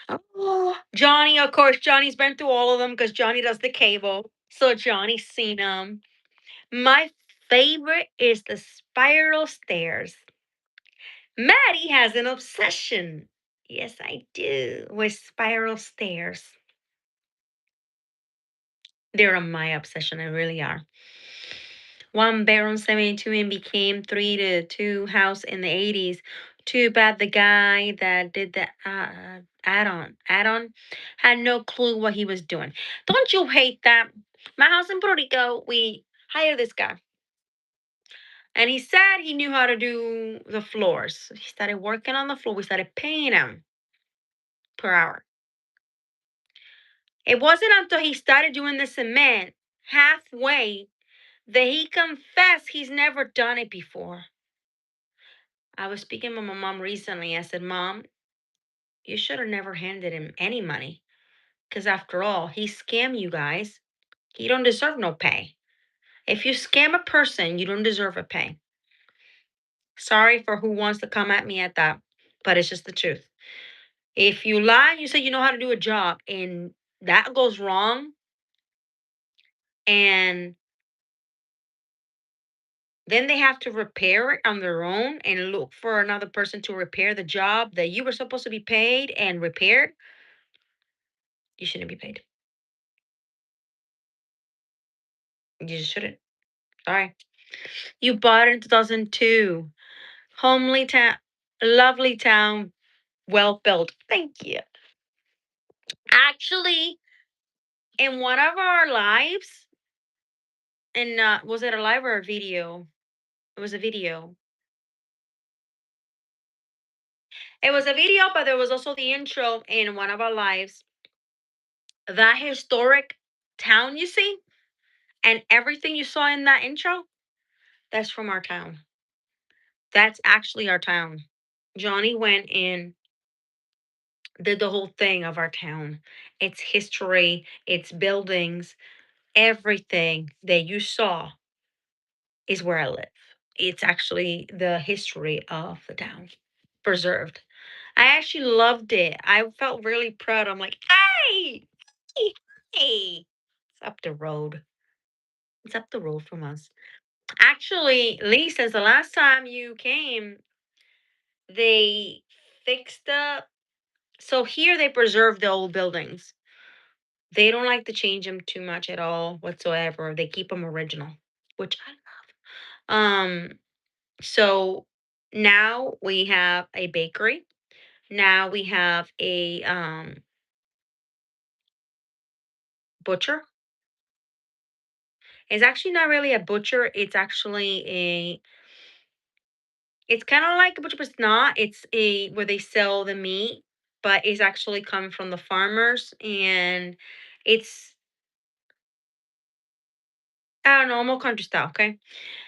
Oh, Johnny, of course, Johnny's been through all of them because Johnny does the cable. So Johnny's seen them. My favorite is the spiral stairs. Maddie has an obsession. Yes, I do. With spiral stairs. They're my obsession. They really are. One bedroom 72 and became 3-2 house in the 80s. Too bad the guy that did the add-on had no clue what he was doing. Don't you hate that? My house in Puerto Rico, we hired this guy. And he said he knew how to do the floors. He started working on the floor. We started paying him per hour. It wasn't until he started doing the cement halfway that he confessed he's never done it before. I was speaking with my mom recently. I said, Mom, you should have never handed him any money. Because after all, he scammed you guys. He don't deserve no pay. If you scam a person, you don't deserve a pay. Sorry for who wants to come at me at that, but it's just the truth. If you lie, you say you know how to do a job, and that goes wrong, and then they have to repair it on their own and look for another person to repair the job that you were supposed to be paid and repaired, you shouldn't be paid. You just shouldn't. Sorry. You bought it in 2002. Homely town, lovely town, well built. Thank you. Actually, in one of our lives, And was it a live or a video? It was a video. It was a video, but there was also the intro in one of our lives. That historic town you see, and everything you saw in that intro, that's from our town. That's actually our town. Johnny went in, did the whole thing of our town. Its history, its buildings, everything that you saw is where I live. It's actually the history of the town preserved. I actually loved it. I felt really proud. I'm like, hey, hey, hey. It's up the road. It's up the road from us. Actually, Lee, since the last time you came, they fixed up. So here they preserve the old buildings. They don't like to change them too much at all whatsoever. They keep them original, which I love. So now we have a bakery. Now we have a butcher. It's actually not really a butcher. It's actually a. It's kind of like a butcher, but it's not. It's a where they sell the meat, but it's actually come from the farmers, and it's I don't know, more country style. Okay.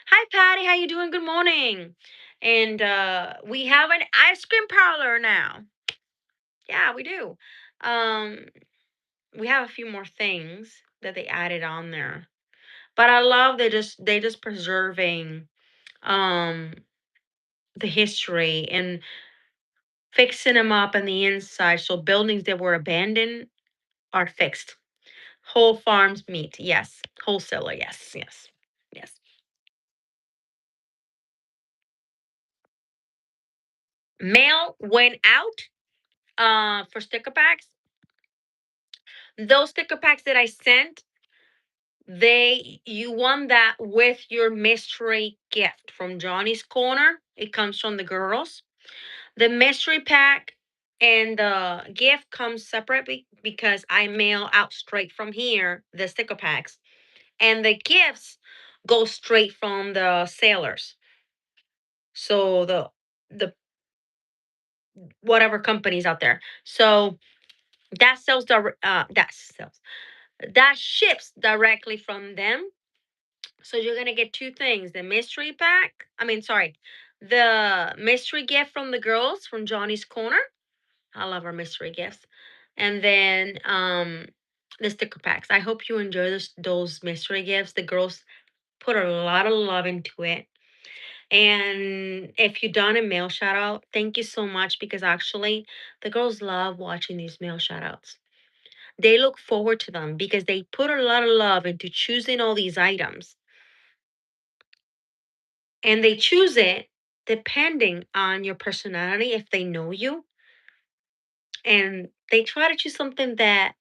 Hi, Patty. How you doing? Good morning. And we have an ice cream parlor now. Yeah, we do. Um, we have a few more things that they added on there, but I love they just preserving um the history and fixing them up on the inside. So buildings that were abandoned are fixed. Whole farms meat, yes. Wholesaler, yes, yes, yes. Mail went out for sticker packs. Those sticker packs that I sent, they you won that with your mystery gift from Johnny's Corner. It comes from the girls. The mystery pack and the gift comes separately because I mail out straight from here the sticker packs, and the gifts go straight from the sailors. So the whatever companies out there. So that ships directly from them. So you're gonna get two things: the mystery pack. I mean, sorry, the mystery gift from the girls from Johnny's Corner. I love our mystery gifts. And then the sticker packs. I hope you enjoy those mystery gifts. The girls put a lot of love into it. And if you done a mail shout out, thank you so much because actually the girls love watching these mail shout outs. They look forward to them because they put a lot of love into choosing all these items. And they choose it depending on your personality if they know you. And they try to choose something that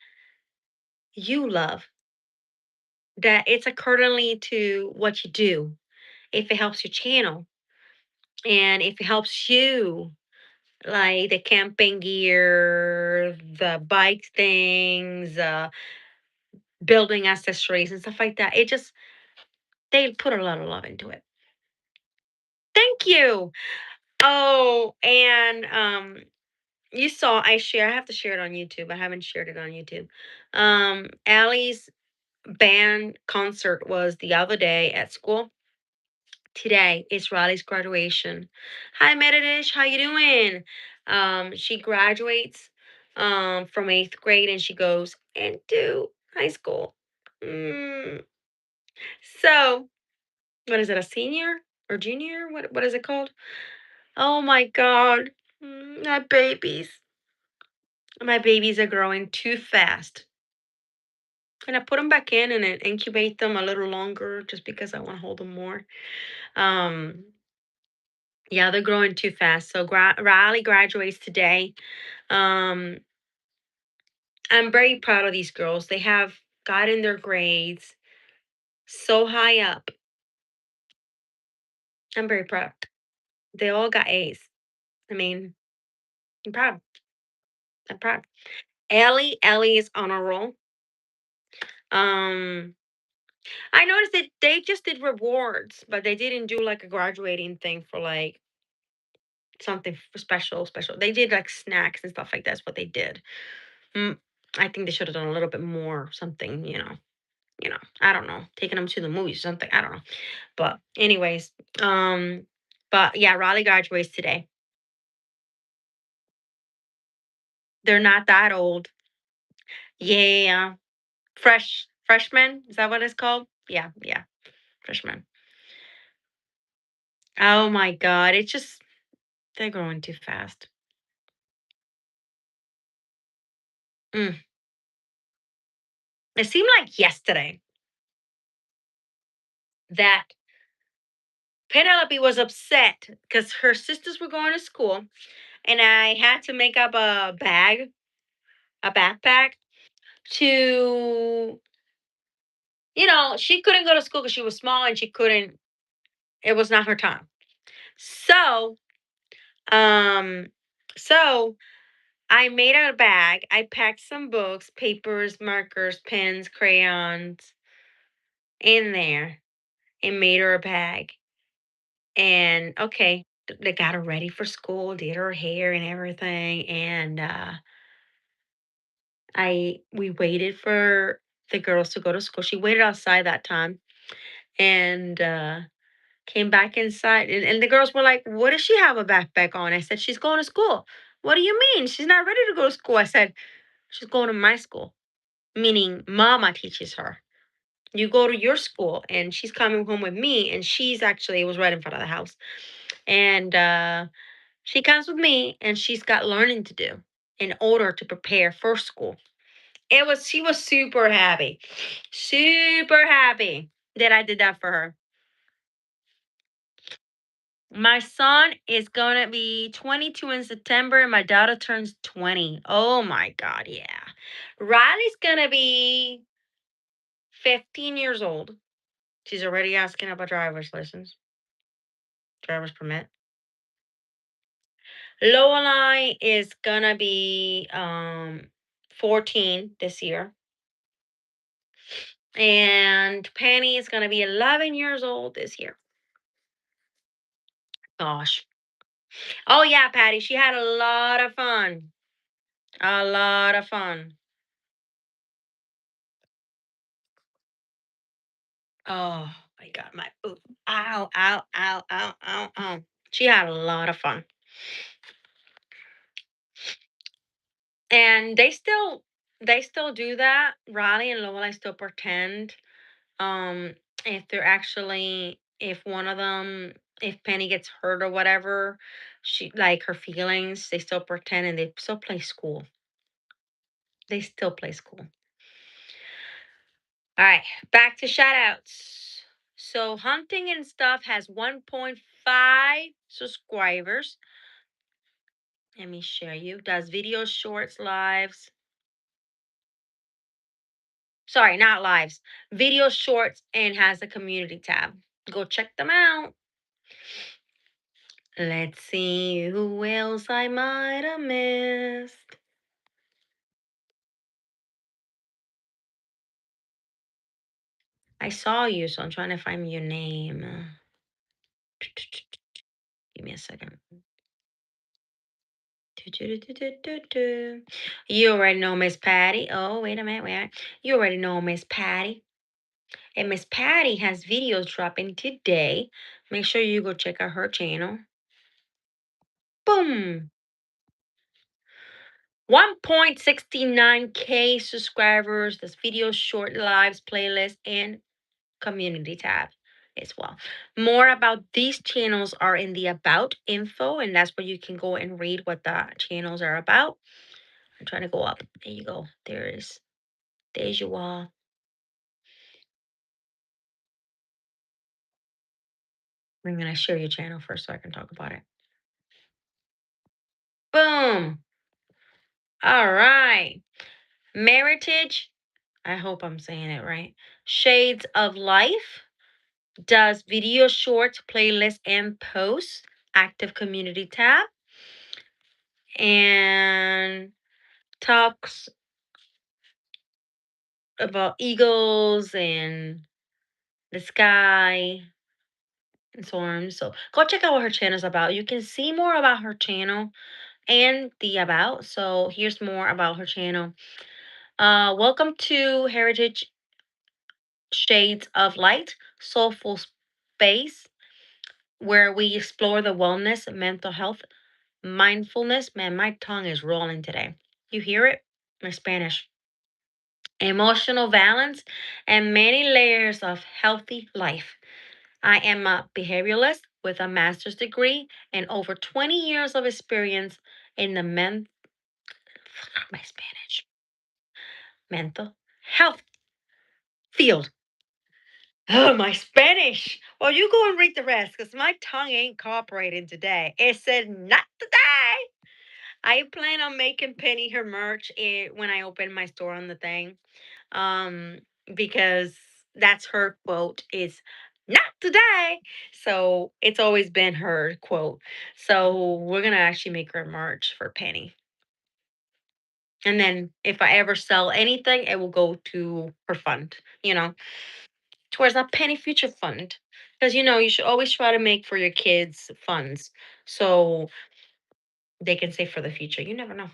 you love, that it's accordingly to what you do. If it helps your channel and if it helps you, like the camping gear, the bike things, building accessories and stuff like that. It just they put a lot of love into it. Thank you. Oh, and you saw I have to share it on YouTube. I haven't shared it on YouTube. Allie's band concert was the other day at school. Today is Riley's graduation. Hi Medidish, how you doing? She graduates from 8th grade and she goes into high school. Mm. So, what is it, a senior or junior? What is it called? Oh my god. My babies. My babies are growing too fast. Can I put them back in and then incubate them a little longer just because I want to hold them more? Um, yeah, they're growing too fast. So Riley graduates today. Um, I'm very proud of these girls. They have gotten their grades so high up. I'm very proud. They all got A's. I mean, I'm proud. I'm proud. Ellie is on a roll. Um, I noticed that they just did rewards, but they didn't do like a graduating thing for like something special. They did like snacks and stuff like that's what they did. Mm, I think they should have done a little bit more something, I don't know, taking them to the movies or something. I don't know. But anyways, um, but yeah, Riley graduates today. They're not that old. Yeah. Freshman, is that what it's called? Yeah, yeah, freshman. Oh my god, it's just they're growing too fast. Mm. It seemed like yesterday that Penelope was upset because her sisters were going to school and I had to make up a backpack to, she couldn't go to school because she was small and she couldn't, it was not her time. So, um, so I made a bag. I packed some books, papers, markers, pens, crayons in there and made her a bag. And okay, they got her ready for school, did her hair and everything. And we waited for the girls to go to school. She waited outside that time and came back inside. And the girls were like, "What does she have a backpack on?" I said, "She's going to school." "What do you mean? She's not ready to go to school." I said, "She's going to my school," meaning mama teaches her. You go to your school and she's coming home with me and she's actually, it was right in front of the house. And she comes with me and she's got learning to do in order to prepare for school. She was super happy that I did that for her. My son is gonna be 22 in September and my daughter turns 20. Oh my god, yeah. Riley's gonna be 15 years old. She's already asking about driver's license, driver's permit. Lorelai is gonna be 14 this year. And Penny is gonna be 11 years old this year. Gosh. Oh yeah, Patty. She had a lot of fun. A lot of fun. Oh my god, my ooh, ow, ow, ow, ow, ow, ow. She had a lot of fun. And they still do that. Riley and Lorelai still pretend. If they're actually, if one of them, if Penny gets hurt or whatever, she like her feelings, they still pretend and they still play school. They still play school. All right, back to shout outs. So hunting and stuff has 1.5 subscribers. Let me share you. Does video shorts, lives. Sorry, not lives. Video shorts and has a community tab. Go check them out. Let's see who else I might have missed. I saw you, so I'm trying to find your name. Give me a second. You already know Miss Patty. Oh, wait a minute. Wait. You already know Miss Patty. And Miss Patty has videos dropping today. Make sure you go check out her channel. Boom. 1.69K subscribers. This video short lives playlist and community tab as well. More about these channels are in the about info, and that's where you can go and read what the channels are about. I'm trying to go up. There you go. There's you are. I'm gonna share your channel first so I can talk about it. Boom. All right. Meritage. I hope I'm saying it right. Shades of Life does video shorts, playlist, and posts. Active community tab. And talks about eagles and the sky, and so on. So go check out what her channel is about. You can see more about her channel and the about. So here's more about her channel. Welcome to Heritage Shades of Light, soulful space where we explore the wellness, mental health, mindfulness. Man, my tongue is rolling today. You hear it? My Spanish. Emotional balance, and many layers of healthy life. I am a behavioralist with a master's degree and over 20 years of experience in the my Spanish mental health field. Oh, my Spanish. Well, you go and read the rest because my tongue ain't cooperating today. It said not today. I plan on making Penny her merch when I open my store on the thing. Um, because that's her quote is not today. So it's always been her quote. So we're gonna actually make her merch for Penny. And then if I ever sell anything, it will go to her fund, towards that Penny Future Fund. Because you should always try to make for your kids funds so they can save for the future. You never know.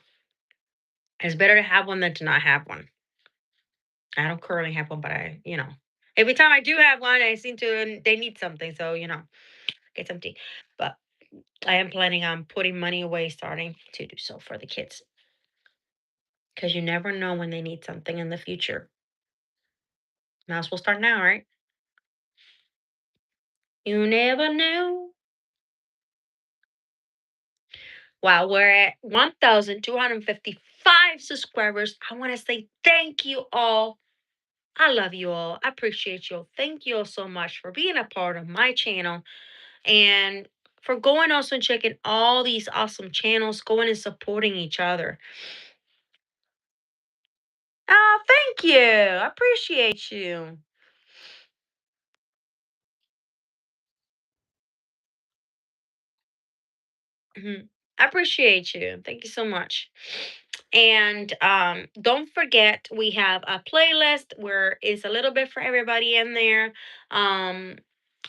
It's better to have one than to not have one. I don't currently have one, but every time I do have one, I seem to they need something, so get some tea. But I am planning on putting money away, starting to do so for the kids, because you never know when they need something in the future. Might as well start now, right? You never know. Wow, we're at 1,255 subscribers. I want to say thank you all. I love you all. I appreciate you all. Thank you all so much for being a part of my channel and for going also and checking all these awesome channels, going and supporting each other. Oh, thank you. I appreciate you. Mhm. I appreciate you. Thank you so much. And don't forget, we have a playlist where it's a little bit for everybody in there. Um,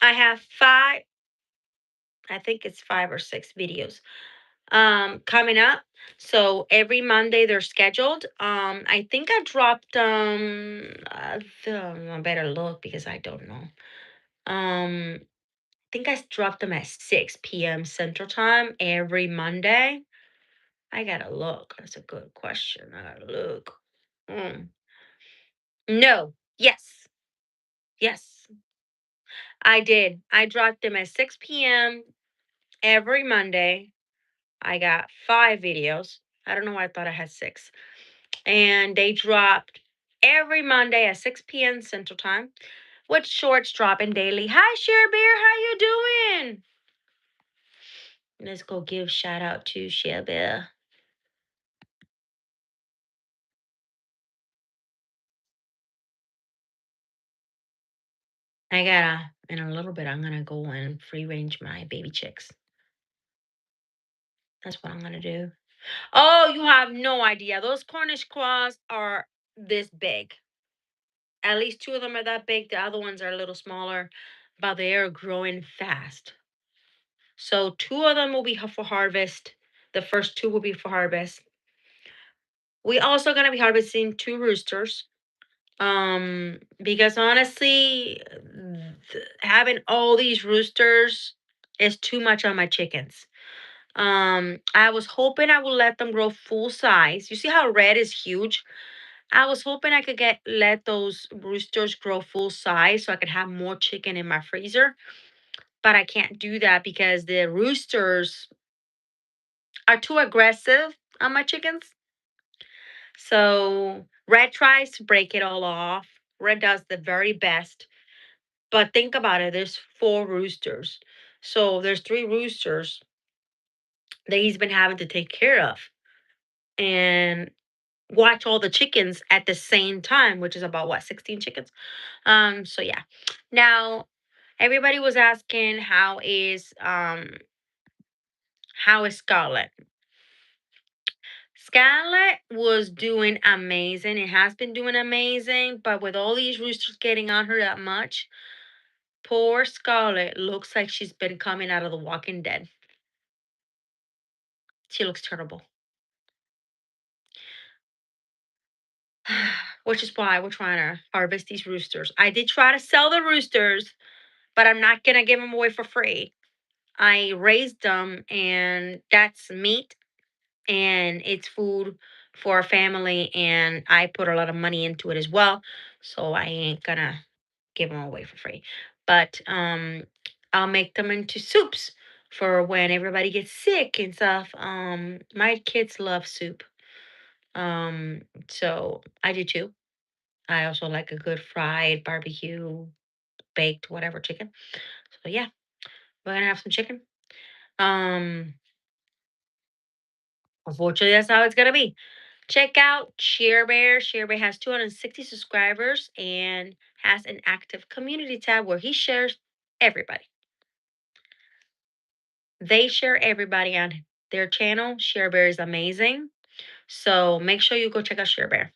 I have I think it's 5 or 6 videos coming up. So every Monday they're scheduled. I think I dropped I better look because I don't know. I think I dropped them at 6 p.m. Central Time every Monday. I gotta look. That's a good question. I gotta look. Mm. No. Yes. Yes. I did. I dropped them at 6 p.m. every Monday. I got 5 videos. I don't know why I thought I had 6. And they dropped every Monday at 6 p.m. Central Time, with shorts dropping daily. Hi, Share Bear. How you doing? Let's go give shout out to Share Bear. In a little bit, I'm gonna go and free range my baby chicks. That's what I'm gonna do. Oh, you have no idea. Those Cornish claws are this big. At least 2 of them are that big. The other ones are a little smaller, but they are growing fast. So 2 of them will be for harvest. The first 2 will be for harvest. We also gonna be harvesting 2 roosters. Because honestly, having all these roosters is too much on my chickens. I was hoping I would let them grow full size. You see how red is huge? I was hoping I could let those roosters grow full size so I could have more chicken in my freezer. But I can't do that because the roosters are too aggressive on my chickens. So Red tries to break it all off. Red does the very best. But think about it, there's 4 roosters. So there's 3 roosters that he's been having to take care of and watch all the chickens at the same time, which is about what, 16 chickens? So yeah. Now everybody was asking how is Scarlett? Scarlett was doing amazing. It has been doing amazing, but with all these roosters getting on her that much, Poor Scarlett looks like she's been coming out of The Walking Dead. She looks terrible. Which is why we're trying to harvest these roosters. I did try to sell the roosters, but I'm not gonna give them away for free. I raised them, and that's meat and it's food for our family, and I put a lot of money into it as well. So I ain't gonna give them away for free. But I'll make them into soups for when everybody gets sick and stuff. My kids love soup. So I do too. I also like a good fried barbecue, baked, whatever chicken. So yeah, we're gonna have some chicken. Um, Unfortunately, that's how it's gonna be. Check out ShareBear. ShareBear has 260 subscribers and has an active community tab where he shares everybody. They share everybody on their channel. ShareBear is amazing. So make sure you go check out ShareBear.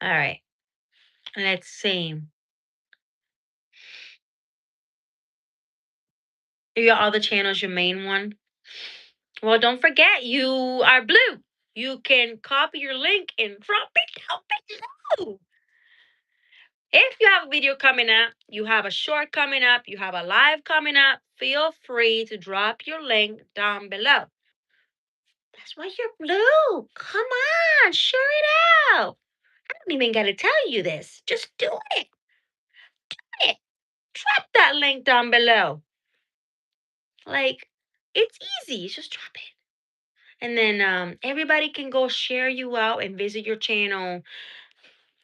All right. Let's see. Your other channel is your main one. Well, don't forget you are blue. You can copy your link and drop it down below. If you have a video coming up, you have a short coming up, you have a live coming up, feel free to drop your link down below. That's why you're blue. Come on, share it out. I don't even got to tell you this. Just do it. it. Drop that link down below. Like, it's easy. Just drop it. And then everybody can go share you out and visit your channel.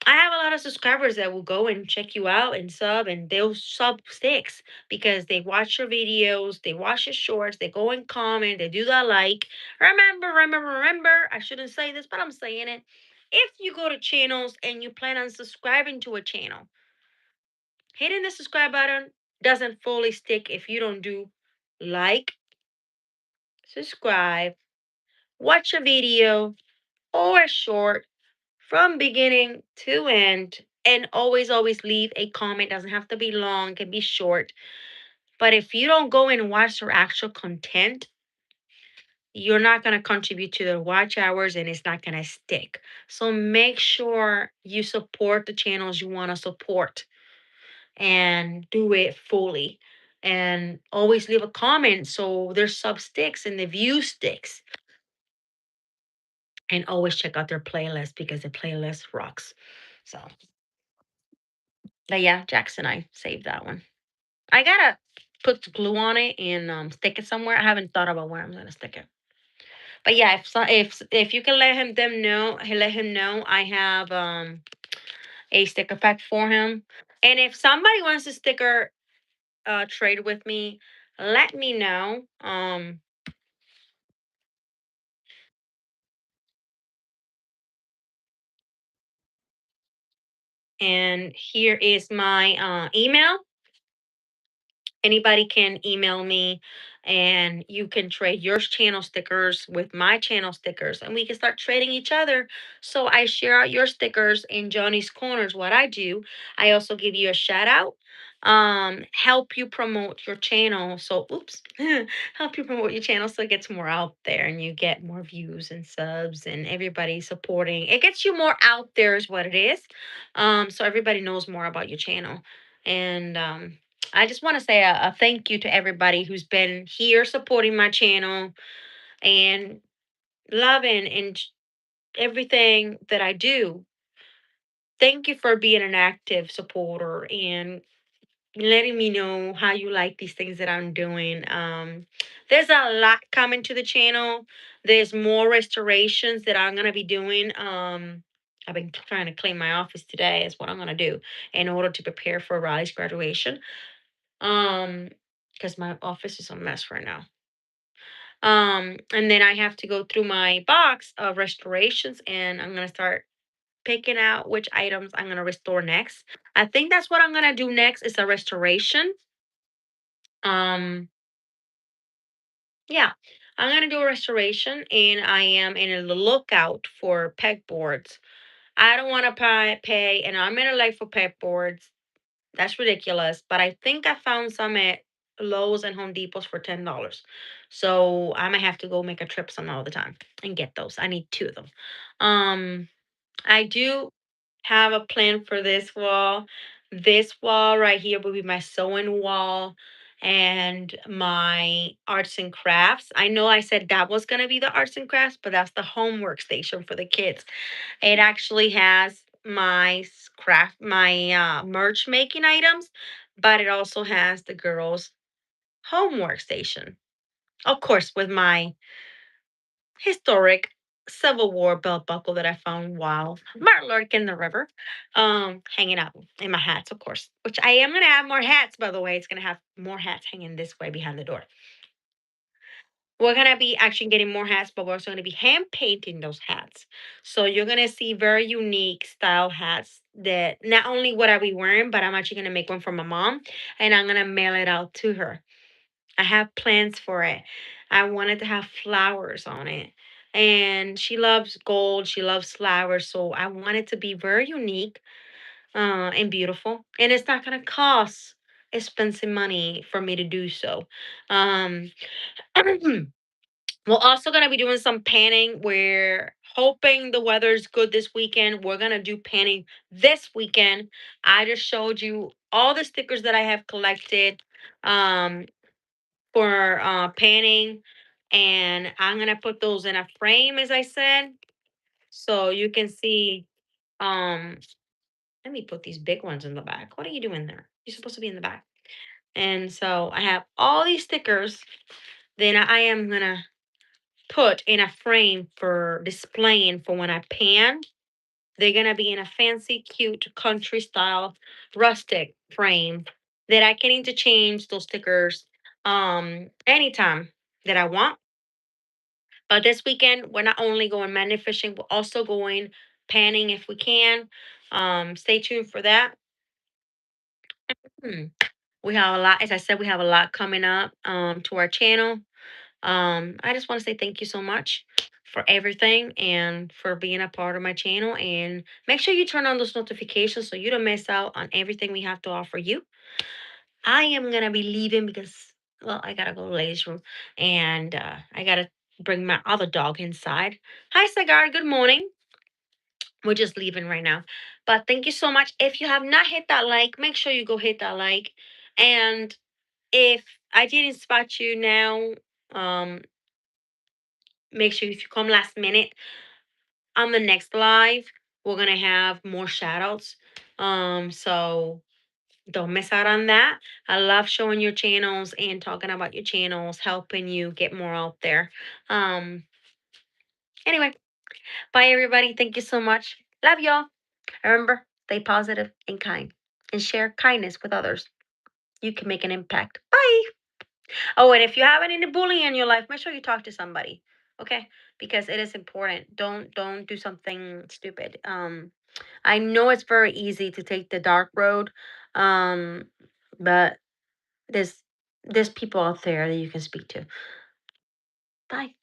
I have a lot of subscribers that will go and check you out and sub, and they'll sub sticks because they watch your videos, they watch your shorts, they go and comment, they do that like. Remember, I shouldn't say this, but I'm saying it. If you go to channels and you plan on subscribing to a channel, hitting the subscribe button doesn't fully stick if you don't do like, subscribe, watch a video or a short from beginning to end, and always leave a comment. Doesn't have to be long, can be short. But if you don't go and watch their actual content, you're not going to contribute to their watch hours and it's not going to stick. So make sure you support the channels you want to support and do it fully, and always leave a comment so their sub sticks and the view sticks. And always check out their playlist because the playlist rocks. So but yeah, Jackson, I saved that one. I gotta put glue on it and stick it somewhere. I haven't thought about where I'm gonna stick it. But yeah, if you can let him know I have a sticker pack for him. And if somebody wants a sticker trade with me, let me know. And here is my email. Anybody can email me, and you can trade your channel stickers with my channel stickers, and we can start trading each other. So I share out your stickers in Johnny's Corners. What I do, I also give you a shout out, help you promote your channel. So oops, help you promote your channel so it gets more out there and you get more views and subs and everybody supporting. It gets you more out there is what it is. So everybody knows more about your channel. And I just want to say a thank you to everybody who's been here supporting my channel and loving everything that I do. Thank you for being an active supporter and letting me know how you like these things that I'm doing. There's a lot coming to the channel. There's more restorations that I'm gonna be doing. I've been trying to clean my office today. Is what I'm gonna do in order to prepare for Riley's graduation. Um, because my office is a mess right now. And then I have to go through my box of restorations, and I'm gonna start picking out which items I'm gonna restore next. I think that's what I'm gonna do next is a restoration. Um, yeah, I'm gonna do a restoration, and I am in the lookout for pegboards. I don't want to pay an arm and a leg for pegboards. That's ridiculous. But I think I found some at Lowe's and Home Depot's for $10. So I might have to go make a trip some other time and get those. I need two of them. Um, I do have a plan for this wall. This wall right here will be my sewing wall and my arts and crafts. I know I said that was going to be the arts and crafts, but that's the homework station for the kids. It actually has my craft, my merch making items, but it also has the girls' homework station. Of course, with my historic Civil War belt buckle that I found while lurking in the river, hanging out in my hats, of course. Which I am gonna have more hats, by the way. It's gonna have more hats hanging this way behind the door. We're gonna be actually getting more hats, but we're also gonna be hand painting those hats. So you're gonna see very unique style hats that not only what I'll be wearing, but I'm actually gonna make one for my mom and I'm gonna mail it out to her. I have plans for it. I wanted to have flowers on it. And she loves gold, she loves flowers. So I want it to be very unique and beautiful. And it's not going to cost expensive money for me to do so. Um, we're also going to be doing some panning. We're hoping the weather's good this weekend. We're going to do panning this weekend. I just showed you all the stickers that I have collected. Um, for panning, and I'm gonna put those in a frame, as I said, so you can see. Um, Let me put these big ones in the back. What are you doing there? You're supposed to be in the back. And so I have all these stickers. Then I am gonna put in a frame for displaying for when I pan. They're gonna be in a fancy, cute country style rustic frame that I can interchange those stickers anytime that I want. But this weekend, we're not only going magnet fishing, we're also going panning if we can. Stay tuned for that. Hmm. We have a lot, as I said, we have a lot coming up to our channel. I just want to say thank you so much for everything and for being a part of my channel. And make sure you turn on those notifications so you don't miss out on everything we have to offer you. I am gonna be leaving because, well, I gotta go to the ladies' room and I gotta bring my other dog inside. Hi, Sagar. Good morning. We're just leaving right now. But thank you so much. If you have not hit that like, make sure you go hit that like. And if I didn't spot you now, um, make sure if you come last minute on the next live, we're gonna have more shout outs. So don't miss out on that. I love showing your channels and talking about your channels, helping you get more out there. Um, anyway, bye everybody. Thank you so much. Love y'all. Remember, stay positive and kind and share kindness with others. You can make an impact. Bye. Oh, and if you have any bullying in your life, make sure you talk to somebody. Okay? Because it is important. Don't do something stupid. I know it's very easy to take the dark road. Um, but there's people out there that you can speak to. Bye.